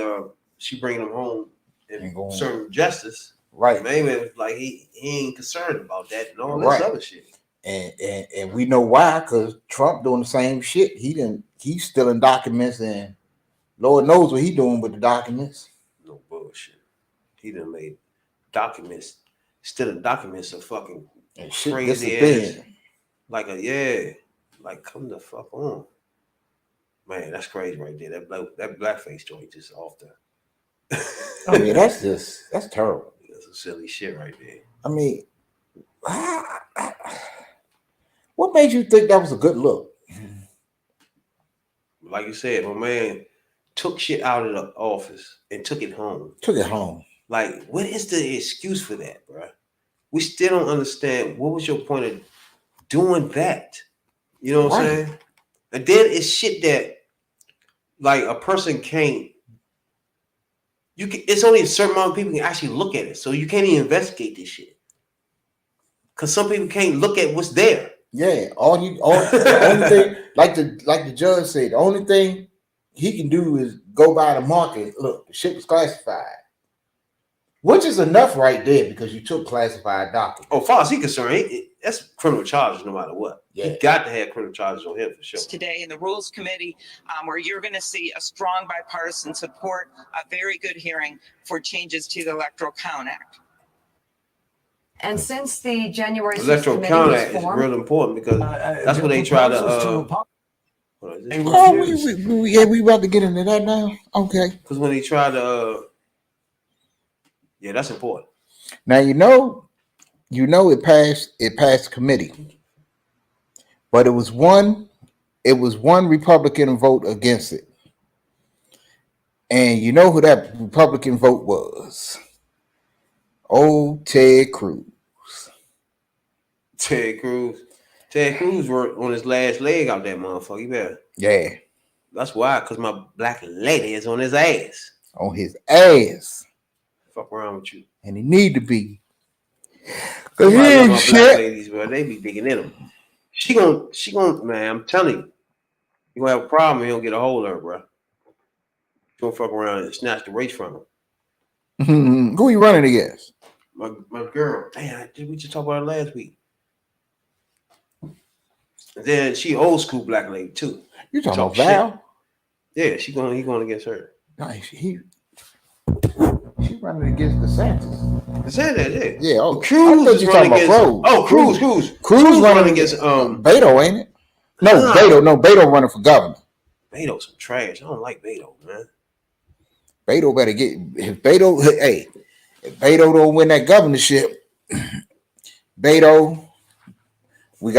she bringing him home and serving justice. Right. Maybe was like he ain't concerned about that and all this other shit. And we know why, because Trump doing the same shit. He's stealing documents, and Lord knows what he doing with the documents. No bullshit. He done made documents, stealing documents of fucking shit, crazy ass. Like like come the fuck on. Man, that's crazy right there. That blackface joint just off the. I mean, that's terrible. That's some silly shit right there. I mean, what made you think that was a good look? Like you said, my man took shit out of the office and took it home. Like, what is the excuse for that, bro? We still don't understand. What was your point of doing that? You know what I'm saying? And then it's shit that, like, a person can't. It's only a certain amount of people can actually look at it, so you can't even investigate this shit. Cause some people can't look at what's there. Yeah, the only thing, like the judge said, the only thing he can do is go by the market. Look, the shit was classified, which is enough right there because you took classified documents. Oh, far as he's concerned, that's criminal charges no matter what. Yeah. You got to have criminal charges on him for sure. Today in the Rules Committee, where you're going to see a strong bipartisan support, a very good hearing for changes to the Electoral Count Act. And since the January 6th Electoral Count Act is real important because that's what they try to. We about to get into that now. Okay. Because when they try to, yeah, that's important. Now you know it passed committee, but it was one Republican vote against it, and you know who that Republican vote was? Oh, Ted Cruz. Ted Cruz worked on his last leg out that motherfucker. You better. Yeah. That's why, because my black lady is on his ass. On his ass. Fuck around with you. And he need to be. Cause he ain't shit. Black ladies, bro, they be digging in him. She gon' man, I'm telling you. You gonna have a problem, he don't get a hold of her, bro. She gonna fuck around and snatch the race from him. Who you running against? My girl. Damn, we just talked about her last week. And then she old school black lady too. You talking about Val? Yeah, he going against her. Nice. She running against DeSantis. DeSantis, yeah. Yeah. Oh, Cruz is running against. Cruz. Oh, Cruz. Cruz running against Beto, ain't it? No, Beto. No, Beto running for governor. Beto's some trash. I don't like Beto, man. Beto better get if Beto don't win that governorship, Beto, we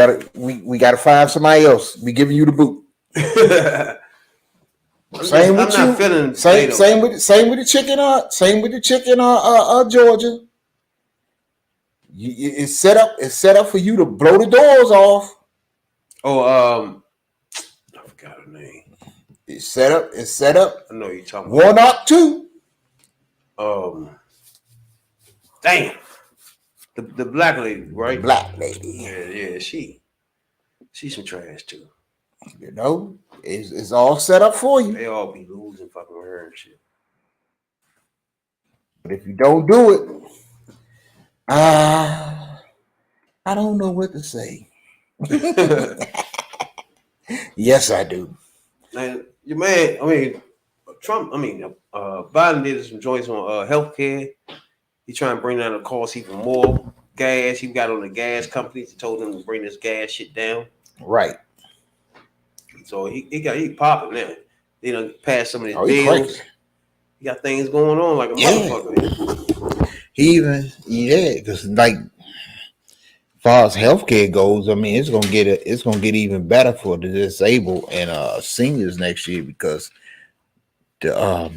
gotta find somebody else. We giving you the boot. Same with the chicken Georgia. It's set up for you to blow the doors off. Oh, I forgot her name. It's set up. I know you're talking about Warnock too. Damn. The black lady, right? Black lady. Yeah, she's some trash too. You know, it's all set up for you. They all be losing fucking with her and shit. But if you don't do it, I don't know what to say. Yes, I do. And your man, Biden did some joints on healthcare. He trying to bring down the cost even more. Gas, he got on the gas companies. He told them to bring this gas shit down. Right. So he popping now. They done passed some of his bills. He got things going on like a motherfucker. Because like as far as healthcare goes, I mean, it's gonna get even better for the disabled and seniors next year because the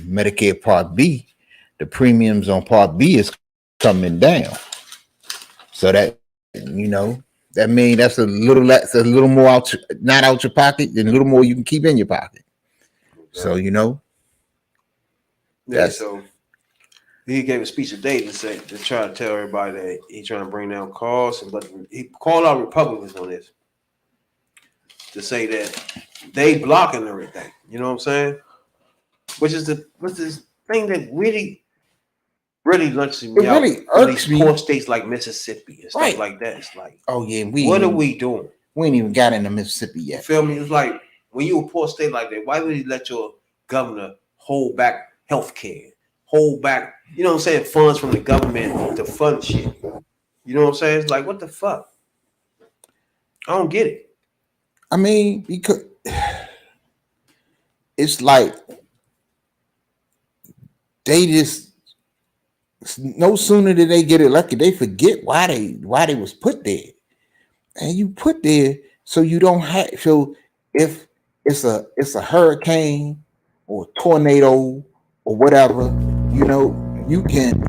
Medicare Part B, the premiums on Part B is coming down. So that that means that's a little more not out your pocket, and a little more you can keep in your pocket. So Yeah, so He gave a speech today to try to tell everybody that he's trying to bring down costs, but he called out Republicans on this to say that they blocking everything. You know what I'm saying? Which is this thing that really lunches me It out. really For irks these me. poor states like Mississippi and stuff Right. like that. It's like, Oh yeah, what are we doing? We ain't even got into Mississippi You yet. feel me? It's like when you a poor state like that, why would you let your governor hold back health care? Hold back, you know what I'm saying, funds from the government to fund shit. You know what I'm saying? It's like, what the fuck? I don't get it. I mean, because it's like they just no sooner did they get elected, they forget why they was put there. And you put there so you don't have, so if it's a hurricane or a tornado or whatever, you know, you can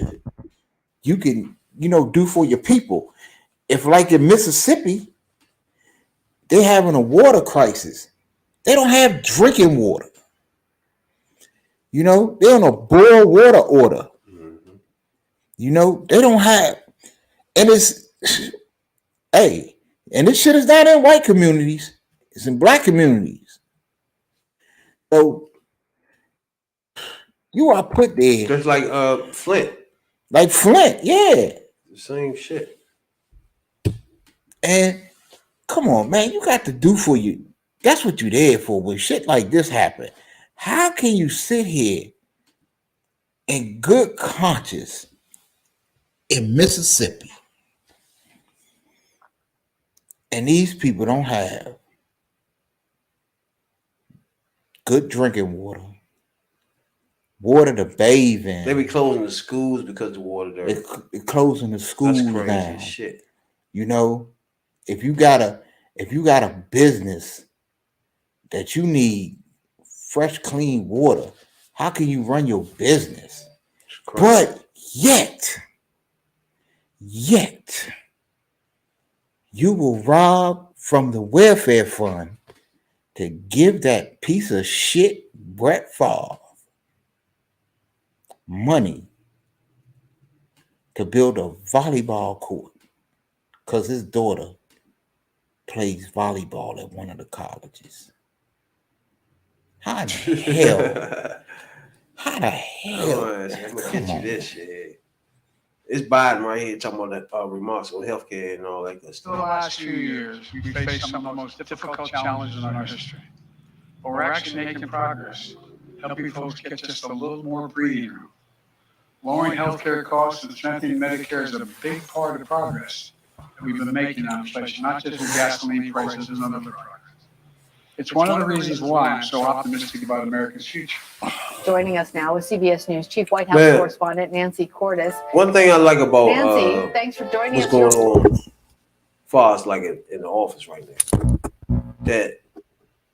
do for your people. If like in Mississippi, they're having a water crisis. They don't have drinking water. You know, they're on a boil water order. Mm-hmm. You know, they don't have, and it's, hey, and this shit is not in white communities. It's in black communities. So you are put there. Just like Flint. Like Flint, yeah. The same shit. And come on, man, you got to do for you. That's what you're there for. When shit like this happen, how can you sit here in good conscience in Mississippi and these people don't have good drinking water to bathe in? They be closing the schools because the water there. They're closing the schools That's crazy down. as shit. You know, if you got a business that you need fresh, clean water, how can you run your business? But yet, you will rob from the welfare fund to give that piece of shit Brett Favre money to build a volleyball court because his daughter plays volleyball at one of the colleges. How in the hell? How the hell? I'm gonna get you this shit. It's Biden right here talking about the remarks on healthcare and all that good stuff. For the last few years, we faced some of the most difficult challenges in our history. But we're actually making progress, helping folks get just a little more breathing room. Lowering healthcare costs and strengthening Medicare is a big part of the progress that we've been making on inflation, not just with gasoline prices and other progress. It's one of the reasons why I'm so optimistic about America's future. Joining us now is CBS News Chief White House Correspondent Nancy Cordes. One thing I like about Nancy, thanks for joining what's us. going on as far as like in the office right now, that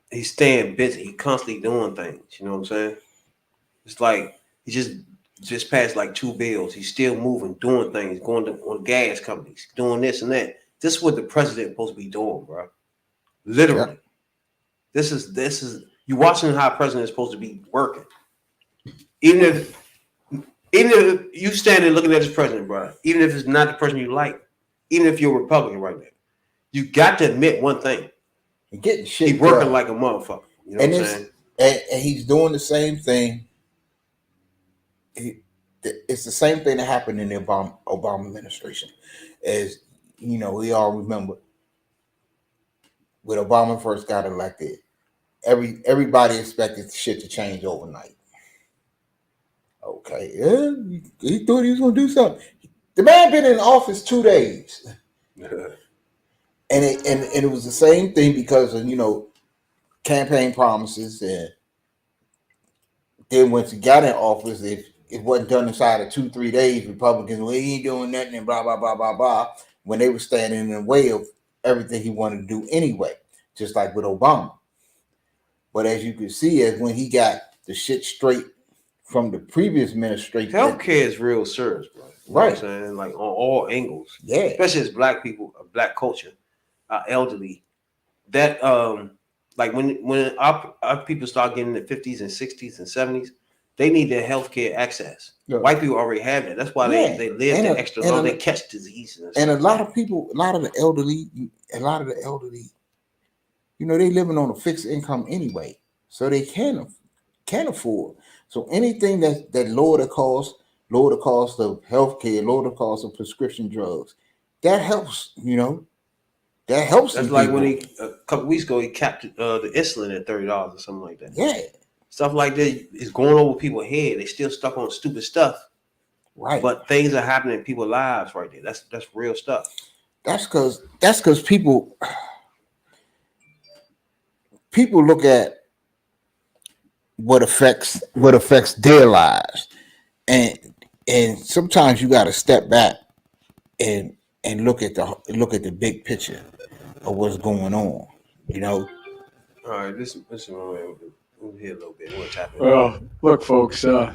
he's staying busy. He constantly doing things. You know what I'm saying? It's like he just passed like 2 bills. He's still moving, doing things, going on gas companies, doing this and that. This is what the president is supposed to be doing, bro. Literally. Yeah. This is you watching how a president is supposed to be working. Even if you standing looking at this president, bro, even if it's not the person you like, even if you're a Republican right now, you got to admit one thing. Getting shit he's working like a motherfucker. You know what I'm saying? And he's doing the same thing. It's the same thing that happened in the Obama administration. As you know, we all remember when Obama first got elected, everybody expected shit to change overnight. Okay, yeah, he thought he was gonna do something. The man been in office 2 days, and it was the same thing because of campaign promises, and then once he got in office, if it wasn't done inside of 2-3 days, Republicans, well, he ain't doing nothing and blah blah blah blah blah, when they were standing in the way of everything he wanted to do anyway, just like with Obama. But as you can see, as when he got the shit straight from the previous administration, healthcare is real serious, bro. You know right? What I'm saying, like on all angles, yeah. Especially as black people, black culture, elderly. That like when our people start getting in the 50s and 60s and 70s, They need their healthcare access. Yeah. White people already have it. That's why they live the extra long. They catch diseases. And a lot of the elderly, you know, they living on a fixed income anyway, so they can't afford. So anything that lower the cost of healthcare, lower the cost of prescription drugs, that helps. You know, that helps. That's like when he a couple weeks ago he capped the insulin at $30 or something like that. Yeah, stuff like that is going over people's head. They still stuck on stupid stuff, right? But things are happening in people's lives right there. That's real stuff. That's because people look at what affects their lives, and sometimes you got to step back and look at the big picture of what's going on. You know. All right, listen, we'll hear a little bit. What's happening? Well, look, folks. A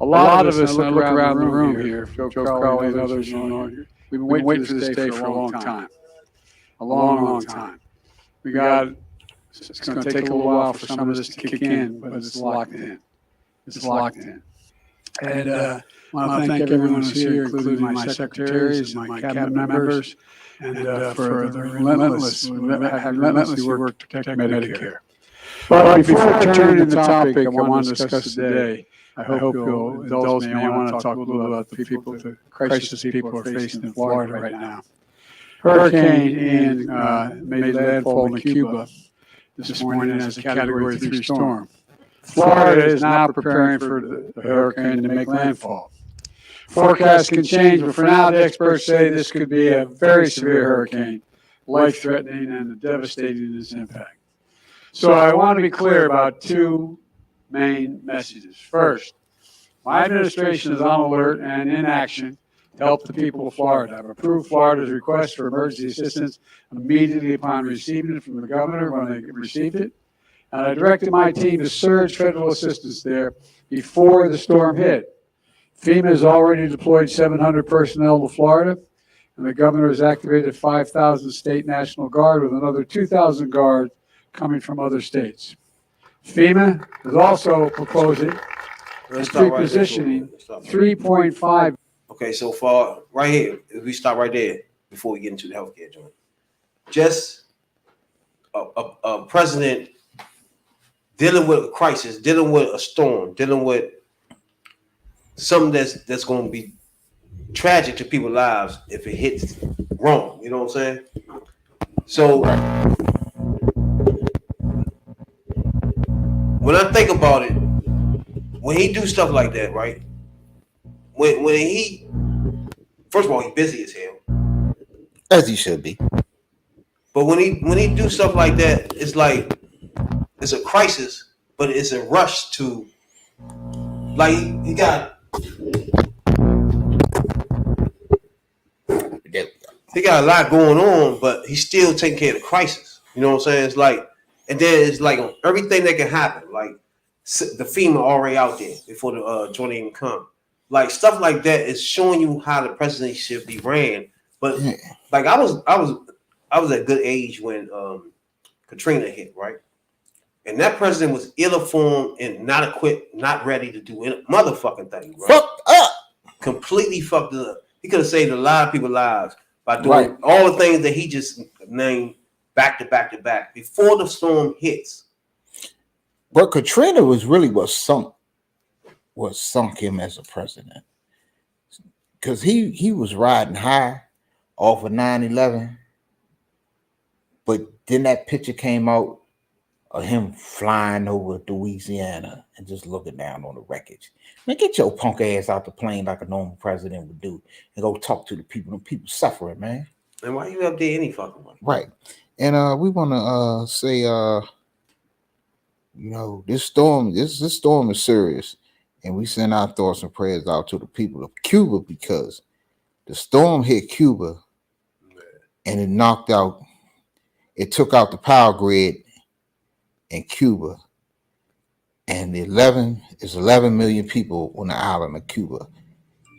lot of us, and I look around the room here, Joe Crowley and others, you know, we've been waiting for this day for a long time. A long time. It's going to take a little while for some of this to kick in, but it's locked in. And I want to thank everyone who's here, including my secretaries and my cabinet members, and for the relentlessly work to protect Medicare. But before I turn to the topic I want to discuss today, I hope you'll indulge me. I want to talk a little about the crisis people are facing in Florida right now. Hurricane Ian made landfall in Cuba this morning as a Category 3 storm. Florida is now preparing for the hurricane to make landfall. Forecasts can change, but for now, the experts say this could be a very severe hurricane, life-threatening and devastating in its impact. So I want to be clear about two main messages. First, my administration is on alert and in action to help the people of Florida. I've approved Florida's request for emergency assistance immediately upon receiving it from the governor when they received it. And I directed my team to surge federal assistance there before the storm hit. FEMA has already deployed 700 personnel to Florida, and the governor has activated 5,000 state National Guard with another 2,000 guards coming from other states. FEMA is also proposing repositioning 3.5. Okay, so far, right here, if we stop right there before we get into the healthcare joint, just a president dealing with a crisis, dealing with a storm, dealing with something that's going to be tragic to people's lives if it hits wrong. You know what I'm saying? So when I think about it, when he do stuff like that, right? When he, first of all, he's busy as hell, as he should be. But when he do stuff like that, it's like it's a crisis, but it's a rush to, like, he got a lot going on, but he's still taking care of the crisis. You know what I'm saying? It's like, and then it's like everything that can happen, like the FEMA already out there before the joint even come. Like stuff like that is showing you how the presidency should be ran. But like I was at a good age when Katrina hit, right? And that president was ill-informed and not equipped, not ready to do any motherfucking thing, right? Fucked up. Completely fucked up. He could have saved a lot of people's lives by doing all the things that he just named back to back to back before the storm hits. But Katrina was really what sunk him as a president, because he was riding high off of 9/11, but then that picture came out of him flying over Louisiana and just looking down on the wreckage. Man, get your punk ass out the plane like a normal president would do and go talk to the people. The people suffering, man. And why you up there any fucking way? Right. And we want to say, you know, this storm is serious, and we send our thoughts and prayers out to the people of Cuba, because the storm hit Cuba and it took out the power grid in Cuba, and 11 million people on the island of Cuba,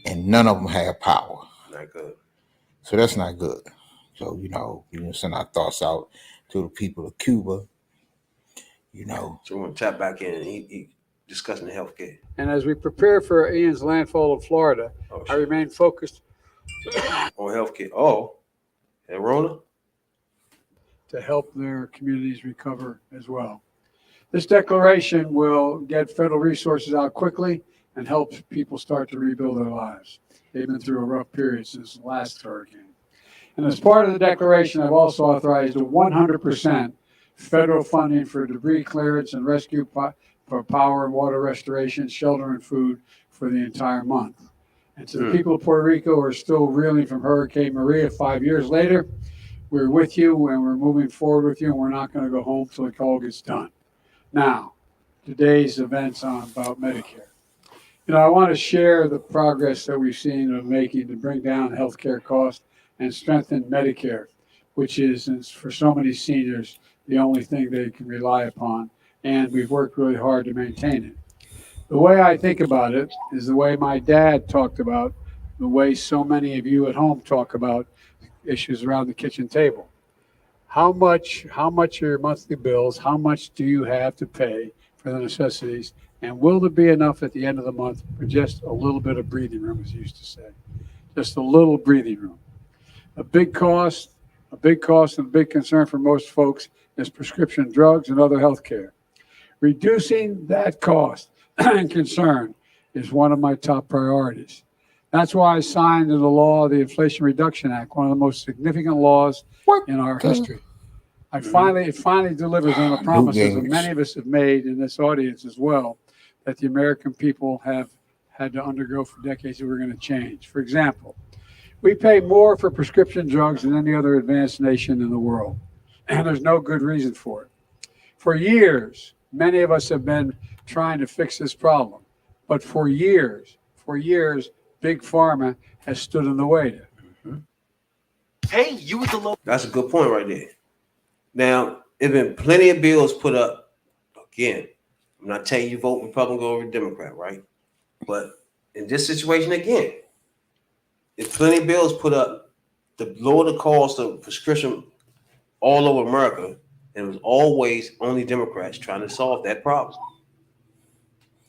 and none of them have power. Not good. So that's not good. So, you know, we send our thoughts out to the people of Cuba. You know, so we're gonna tap back in. discussing the health care. And as we prepare for Ian's landfall in Florida, I remain focused on health care. Oh, and Rona? To help their communities recover as well. This declaration will get federal resources out quickly and help people start to rebuild their lives. They've been through a rough period since the last hurricane. And as part of the declaration, I've also authorized a 100% federal funding for debris clearance and rescue for power and water restoration, shelter and food for the entire month. And to the people of Puerto Rico who are still reeling from Hurricane Maria 5 years later, we're with you and we're moving forward with you, and we're not going to go home till it all gets done. Now, today's events about Medicare. I want to share the progress that we've seen of making to bring down healthcare costs and strengthen Medicare, which is for so many seniors the only thing they can rely upon, and we've worked really hard to maintain it. The way I think about it is the way my dad talked about, the way so many of you at home talk about issues around the kitchen table. How much are your monthly bills? How much do you have to pay for the necessities? And will there be enough at the end of the month for just a little bit of breathing room, as you used to say? Just a little breathing room. A big cost and a big concern for most folks is prescription drugs and other health care. Reducing that cost and concern is one of my top priorities. That's why I signed into law the Inflation Reduction Act, one of the most significant laws in our history. It finally delivers on the promises that many of us have made in this audience as well, that the American people have had to undergo for decades that we're going to change. For example, we pay more for prescription drugs than any other advanced nation in the world, and there's no good reason for it. For years, many of us have been trying to fix this problem, but for years, Big Pharma has stood in the way. Hey, you was the low. That's a good point right there. Now, there have been plenty of bills put up. Again, I'm not telling you vote Republican over Democrat, right? But in this situation, again, there's plenty of bills put up to lower the cost of prescription all over America, and it was always only Democrats trying to solve that problem.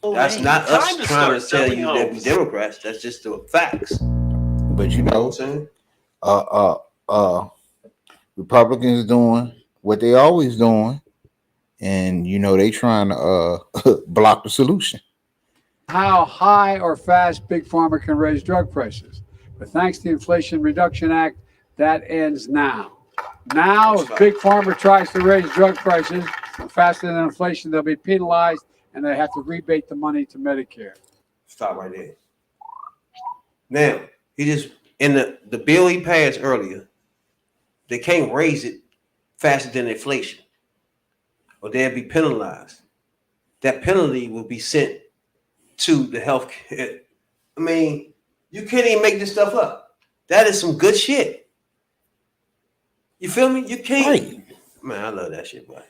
That's not us trying to tell you that we Democrats. That's just the facts. But you know what I'm saying? Republicans doing what they always doing, and they trying to block the solution. How high or fast Big Pharma can raise drug prices. But thanks to the Inflation Reduction Act, that ends now. Now, if Big Pharma tries to raise drug prices faster than inflation, they'll be penalized, and they have to rebate the money to Medicare. Stop right there. Now, he just, in the bill he passed earlier, they can't raise it faster than inflation, or they'll be penalized. That penalty will be sent to the health care. I mean, you can't even make this stuff up. That is some good shit. You feel me? You can't. Right. Man, I love that shit, boy.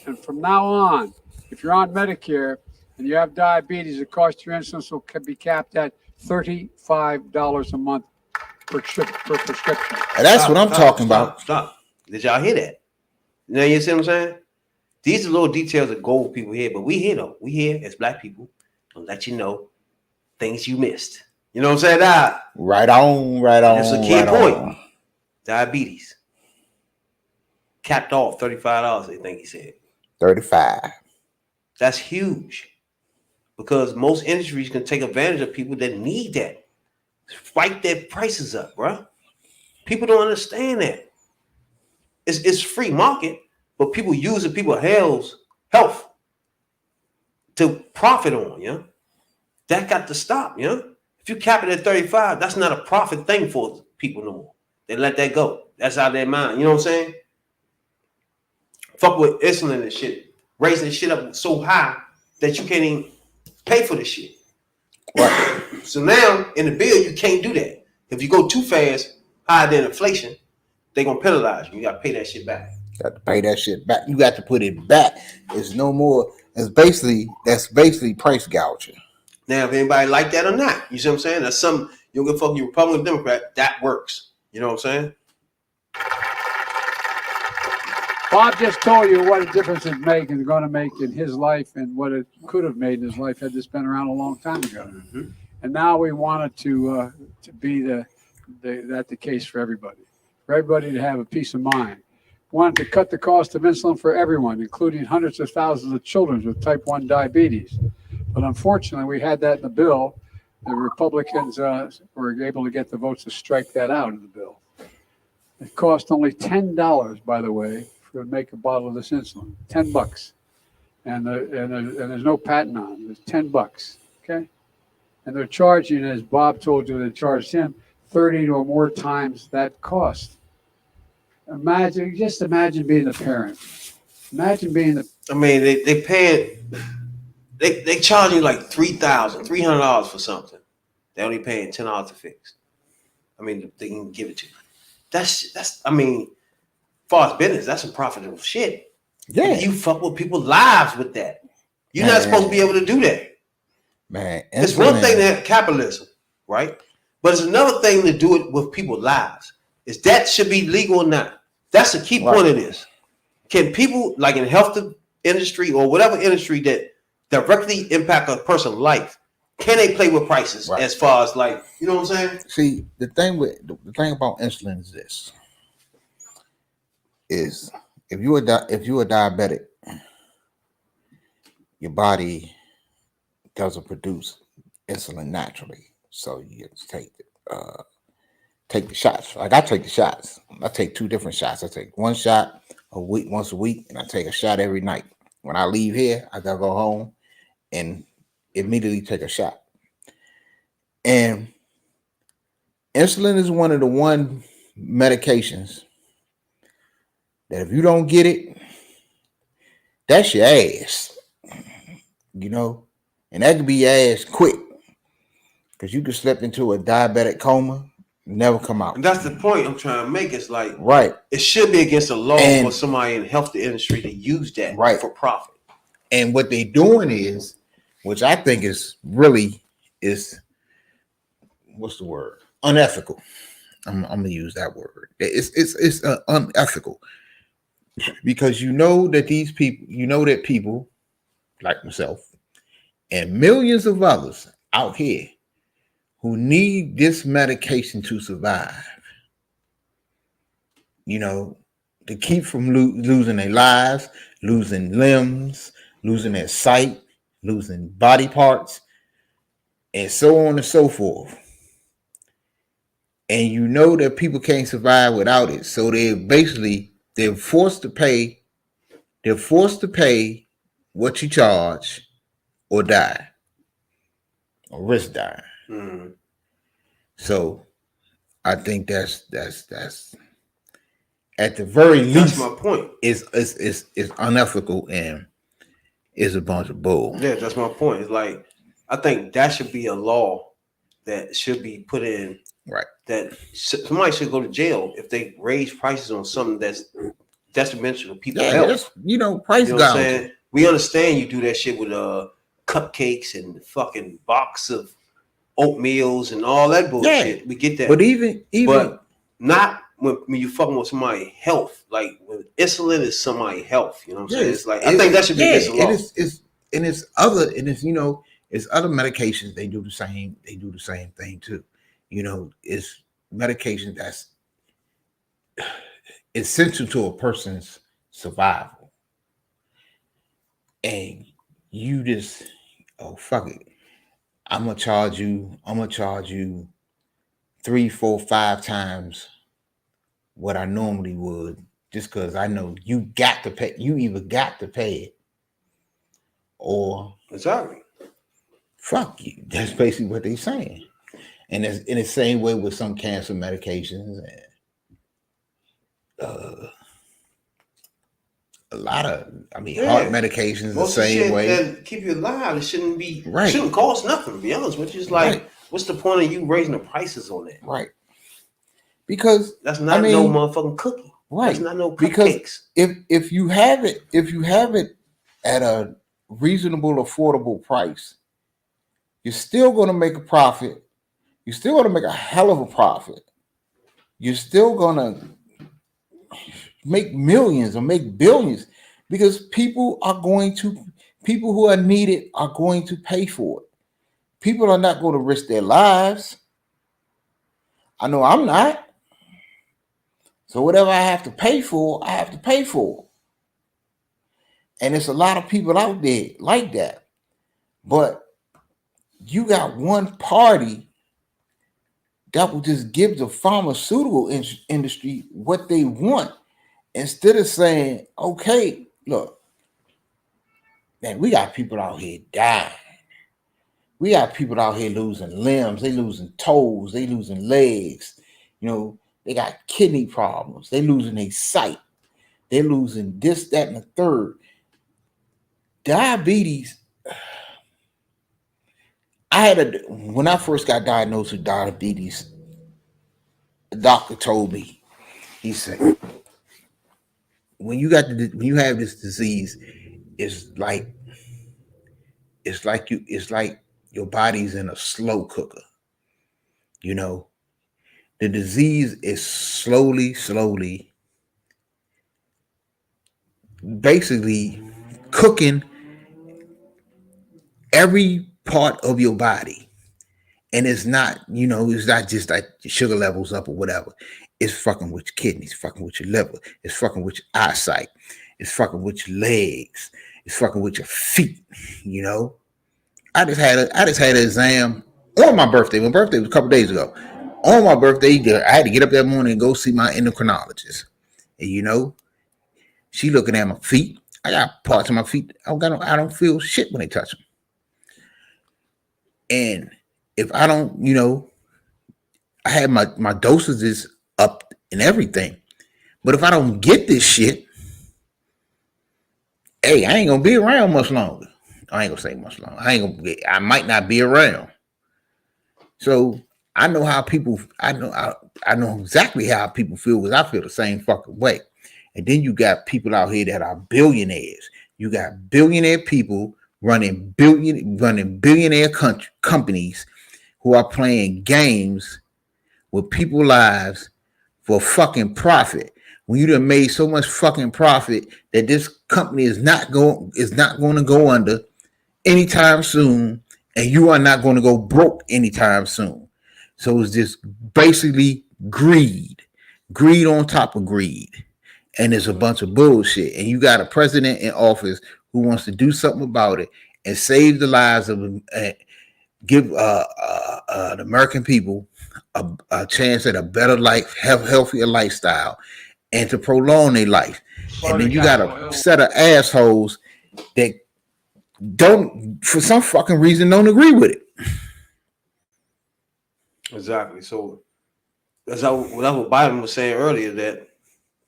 And from now on, if you're on Medicare and you have diabetes, the cost of your insulin will be capped at $35 a month per prescription. And that's what I'm talking about. Stop. Did y'all hear that? Now you see what I'm saying? These are little details that go with people here, but we here though. We here as black people to let you know things you missed. You know what I'm saying? Right on. That's a key point. On. Diabetes. Capped off $35, I think he said. 35. That's huge. Because most industries can take advantage of people that need that. Spike their prices up, bro. People don't understand that. It's free market, but people using people's health to profit on, yeah. That got to stop, yeah. If you cap it at 35, that's not a profit thing for people no more. They let that go. That's out of their mind. You know what I'm saying? Fuck with insulin and shit. Raising the shit up so high that you can't even pay for the shit. Right. So now in the bill, you can't do that. If you go too fast, higher than inflation, they're gonna penalize you. You gotta pay that shit back. Got to pay that shit back. You got to put it back. It's no more. That's basically price gouging. Now, if anybody like that or not, you see what I'm saying? That's something you don't give a fuck, you Republican, Democrat, that works. You know what I'm saying? Bob just told you what a difference it's making, is going to make in his life, and what it could have made in his life had this been around a long time ago. Mm-hmm. And now we want it to be the case for everybody to have a peace of mind. Wanted to cut the cost of insulin for everyone, including hundreds of thousands of children with type 1 diabetes. But unfortunately, we had that in the bill. The Republicans were able to get the votes to strike that out of the bill. It cost only $10, by the way, to make a bottle of this insulin. $10, and there's no patent on it. It's $10. Okay, and they're charging, as Bob told you, they charged him 30 or more times that cost. Just imagine being the parent. Imagine being the. I mean, they paying. They charge you like $300 for something. They only paying $10 to fix. I mean, they can give it to you. That's. I mean, far as business, that's some profitable shit. Yeah, you fuck with people's lives with that. You're not supposed to be able to do that. Man, it's one thing to have capitalism, right? But it's another thing to do it with people's lives. Is that should be legal or not? That's the key point of this. Can people, like in health industry or whatever industry that directly impact a person's life, can they play with prices as far as like, you know what I'm saying? See, the thing about insulin is this: is if you're a diabetic, your body doesn't produce insulin naturally, so you take the shots. Like I take the shots. I take 2 different shots. I take 1 shot once a week, and I take a shot every night. When I leave here, I gotta go home and immediately take a shot. And insulin is one of the medications that if you don't get it, that's your ass. You know, and that could be your ass quick, because you could slip into a diabetic coma. Never come out. And that's the point I'm trying to make. It's like, it should be against the law for somebody in the health industry to use that for profit. And what they're doing is, which I think is really what's the word? Unethical. I'm gonna use that word. It's unethical, because you know that people like myself and millions of others out here who need this medication to survive, you know, to keep from losing their lives, losing limbs, losing their sight, losing body parts, and so on and so forth. And you know that people can't survive without it. So they're forced to pay what you charge or die, or risk dying. Mm-hmm. So I think that's at the very least, that's my point. Is unethical and is a bunch of bull. Yeah, that's my point. It's like, I think that should be a law that should be put in. Right. That somebody should go to jail if they raise prices on something that's detrimental to people's health. Price gouging. Saying? We understand you do that shit with cupcakes and fucking box of oatmeals and all that bullshit. Yeah. We get that. But even but not when you fucking with somebody's health. Like when insulin is somebody's health. You know what I'm saying? It's like I think that should be against the law. It's other medications. They do the same thing too. You know, it's medication that's essential to a person's survival. And you just, fuck it. I'm gonna charge you 3, 4, 5 times what I normally would, just because I know you got to pay. You either got to pay it, or exactly. Fuck you. That's basically what they're saying. And it's in the same way with some cancer medications and a lot of, heart medications the same way. That keep you alive. It shouldn't be shouldn't cost nothing, to be honest with you. It's like, what's the point of you raising the prices on that? Right. Because that's not no motherfucking cookie. Right. That's not no cupcakes. Because if you have it at a reasonable, affordable price, you're still going to make a profit. You're still going to make a hell of a profit. You're still going to make millions or make billions, because people who are needed are going to pay for it. People are not going to risk their lives. I know I'm not. So whatever I have to pay for, I have to pay for. And there's a lot of people out there like that. But you got one party that will just give the pharmaceutical industry what they want, instead of saying, okay, look, man, we got people out here dying. We got people out here losing limbs, they losing toes, they losing legs, they got kidney problems, they losing their sight, they losing this, that, and the third. Diabetes. When I first got diagnosed with diabetes, the doctor told me, he said, when you have this disease, it's like your body's in a slow cooker. The disease is slowly, basically cooking every part of your body. And it's not just like your sugar levels up or whatever. It's fucking with your kidneys, fucking with your liver. It's fucking with your eyesight. It's fucking with your legs. It's fucking with your feet. I just had an exam on my birthday. My birthday was a couple days ago. On my birthday, I had to get up that morning and go see my endocrinologist. And she looking at my feet. I got parts of my feet. I don't feel shit when they touch them. And if I don't, I had my dosages up and everything. But if I don't get this shit, hey, I ain't gonna be around much longer. I ain't gonna say much longer. I might not be around. So I know how people. I know exactly how people feel, because I feel the same fucking way. And then you got people out here that are billionaires. You got billionaire people running billionaire companies who are playing games with people's lives for fucking profit. When you done made so much fucking profit that this company is not going to go under anytime soon, and you are not going to go broke anytime soon. So it's just basically greed on top of greed, and it's a bunch of bullshit. And you got a president in office who wants to do something about it and save the lives of give the American people a chance at a better life, have healthier lifestyle, and to prolong their life. And then you got a set of assholes that don't, for some fucking reason, don't agree with it. Exactly. So that's what Biden was saying earlier, that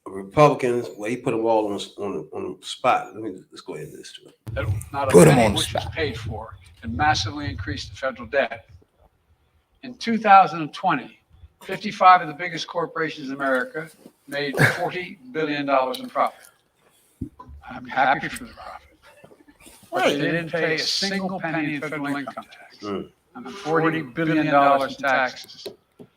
Republicans, well, he put them all on the spot. Let's go ahead and listen to it. That not Put a them penny on the which was spot. paid for and massively increased the federal debt. In 2020, 55 of the biggest corporations in America made $40 billion in profit. I'm happy for the profit. But they didn't pay a single penny in federal income tax. And $40 billion in taxes.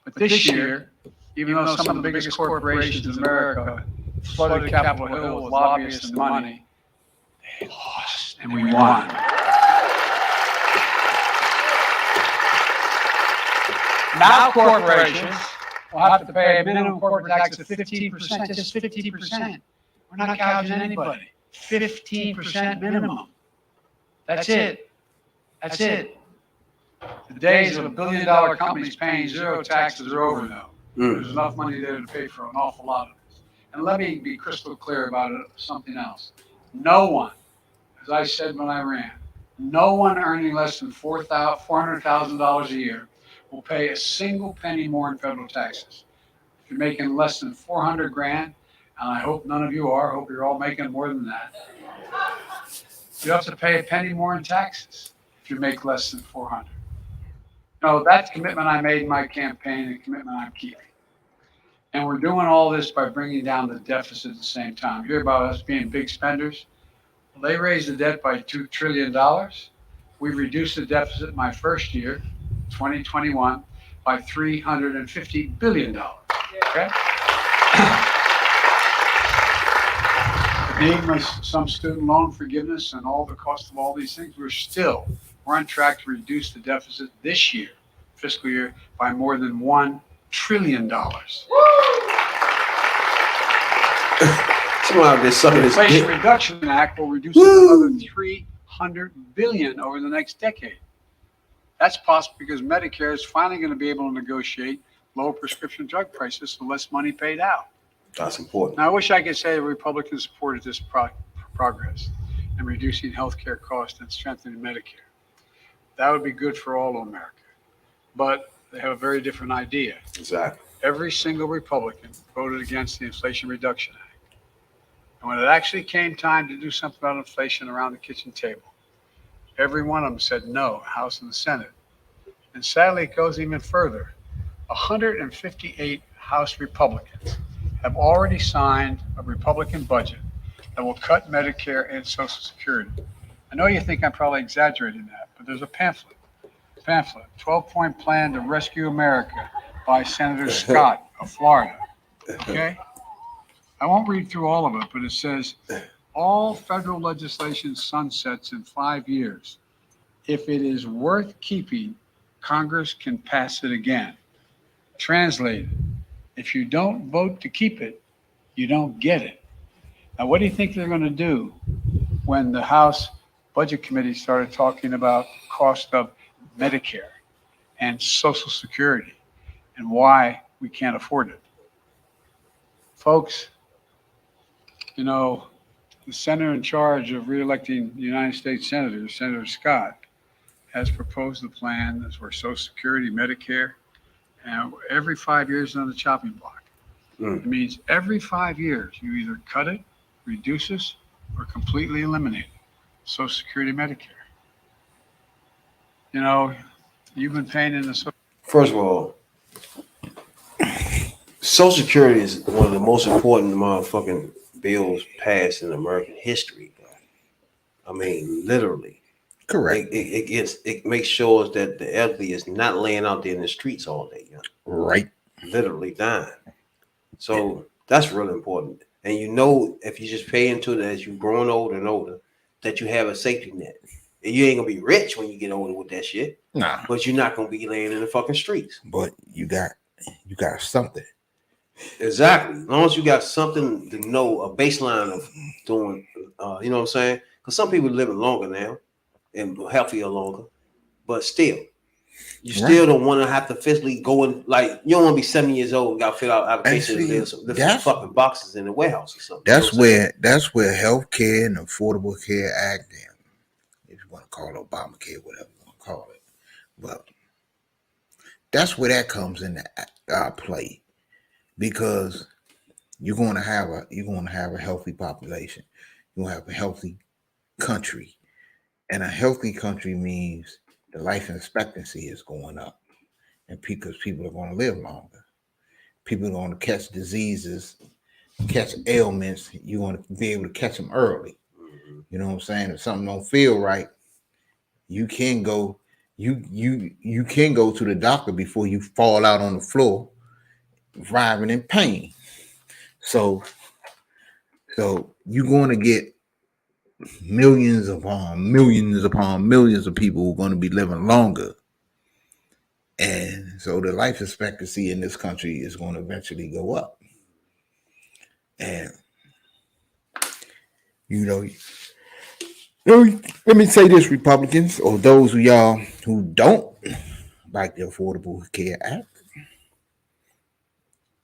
But this year, even though some of the biggest corporations in America flooded Capitol Hill with lobbyists and money, they lost and we won. Now corporations will have to pay a minimum corporate tax of 15%, just 15%. We're not gouging anybody. 15% minimum. That's it. That's it. The days of $1 billion companies paying zero taxes are over now. There's enough money there to pay for an awful lot of this. And let me be crystal clear about something else. No one, as I said when I ran, no one earning less than $400,000 a year will pay a single penny more in federal taxes. If you're making less than 400 grand, and I hope none of you are, I hope you're all making more than that, you have to pay a penny more in taxes if you make less than 400. No, that's commitment I made in my campaign, and commitment I'm keeping. And we're doing all this by bringing down the deficit at the same time. You hear about us being big spenders? Well, they raised the debt by $2 trillion. We reduced the deficit my first year, 2021, by $350 billion. Okay? Need some student loan forgiveness and all the cost of all these things, we're on track to reduce the deficit this year, fiscal year, by more than $1 trillion. The Inflation Reduction Act will reduce another $300 billion over the next decade. That's possible because Medicare is finally going to be able to negotiate lower prescription drug prices, so less money paid out. That's important. Now, I wish I could say the Republicans supported this progress in reducing health care costs and strengthening Medicare. That would be good for all of America. But they have a very different idea. Exactly. Every single Republican voted against the Inflation Reduction Act. And when it actually came time to do something about inflation around the kitchen table, every one of them said no, House and the Senate. And sadly, it goes even further. 158 House Republicans have already signed a Republican budget that will cut Medicare and Social Security. I know you think I'm probably exaggerating that, but there's a pamphlet, 12-point plan to rescue America by Senator Scott of Florida. Okay? I won't read through all of it, but it says, all federal legislation sunsets in 5 years. If it is worth keeping, Congress can pass it again. Translated, if you don't vote to keep it, you don't get it. Now, what do you think they're going to do when the House Budget Committee started talking about cost of Medicare and Social Security and why we can't afford it? Folks, you know, the senator in charge of reelecting the United States Senator, Senator Scott, has proposed a plan that's where Social Security, Medicare, and every 5 years on the chopping block. It means every 5 years you either cut it, reduce it, or completely eliminate it. Social Security, Medicare. You know, you've been paying in the. First of all, Social Security is one of the most important motherfucking bills passed in American history. I mean, literally. Correct. It makes sure that the elderly is not laying out there in the streets all day. Right. Literally dying. So that's really important. And you know, if you just pay into it as you're growing older and older, that you have a safety net. And you ain't gonna be rich when you get older with that shit. Nah. But you're not gonna be laying in the fucking streets. But you got something. Exactly. As long as you got something to know, a baseline of doing, you know what I'm saying? Because some people are living longer now and healthier longer, but still, you still don't want to have to physically go in, like, you don't want to be 70 years old and got to fill out applications and lift fucking boxes in the warehouse or something. That's where healthcare and Affordable Care Act, if you want to call it Obamacare, whatever you want to call it, but that's where that comes into play. Because you're going to have a healthy population. You're going to have a healthy country. And a healthy country means the life expectancy is going up. And because people are going to live longer. People are going to catch diseases, catch ailments. You're going to be able to catch them early. You know what I'm saying? If something don't feel right, you can go you can go to the doctor before you fall out on the floor writhing in pain. So you're going to get millions upon millions upon millions of people who are going to be living longer. And so the life expectancy in this country is going to eventually go up. And, you know, let me say this, Republicans, or those of y'all who don't like the Affordable Care Act,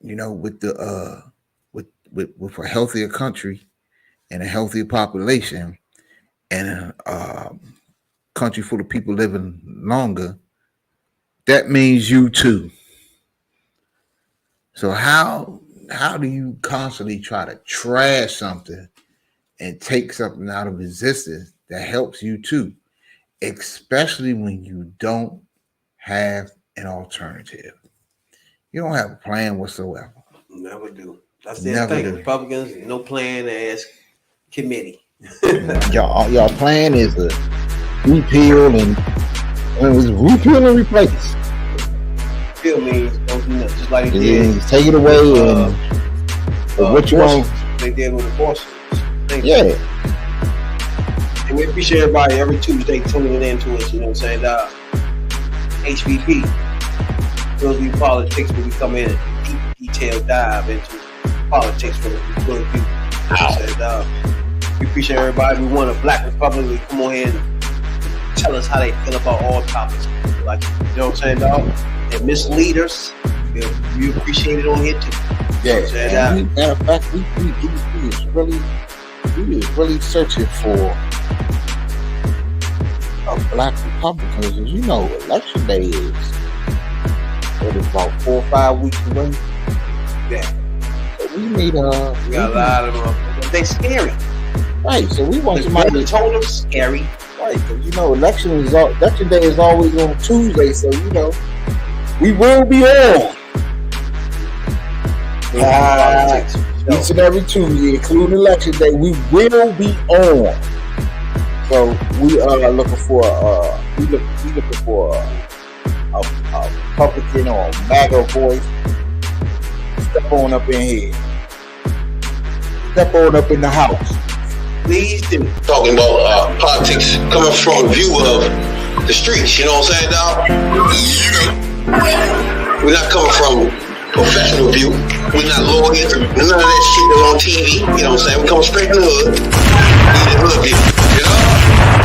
you know, with the with a healthier country and a healthier population and a country full of people living longer, that means you too. So how do you constantly try to trash something and take something out of existence that helps you too, especially when you don't have an alternative? You don't have a plan whatsoever. Never do. That's the thing. Republicans, no plan ass committee. Y'all plan is to repeal and repeal and replace. Repeal means just like it did. Take it away and what you want. They did with abortion. Thank you. Yeah. And we appreciate everybody every Tuesday tuning in to us, you know what I'm saying? HVP, Hillsview Politics, where we come in and deep detailed dive into politics from the point of view. You know what I'm saying? We appreciate everybody. We want a Black Republic. We come on here and tell us how they feel about all topics. Like, you know what I'm saying, dog? And mislead us. We appreciate it on here too. Yeah. You know And matter of fact, we is really searching for a Black Republicans. As you know, election day is about 4 or 5 weeks away. Yeah. So we need we got a lot of them. They scary. Right. So we want somebody Somebody told them scary. Right. Because you know, election day is always on Tuesday. So you know, we will be on. Each and every Tuesday, including election day, we will be on. So we are looking for a Republican or MAGA voice. Step on up in here. Step on up in the house. Please do. Talking about politics coming from a view of the streets, you know what I'm saying, dog? We're not coming from professional view. We're not lawyers. None of that shit is on TV. You know what I'm saying? We come straight from the hood. We the hood view. You know?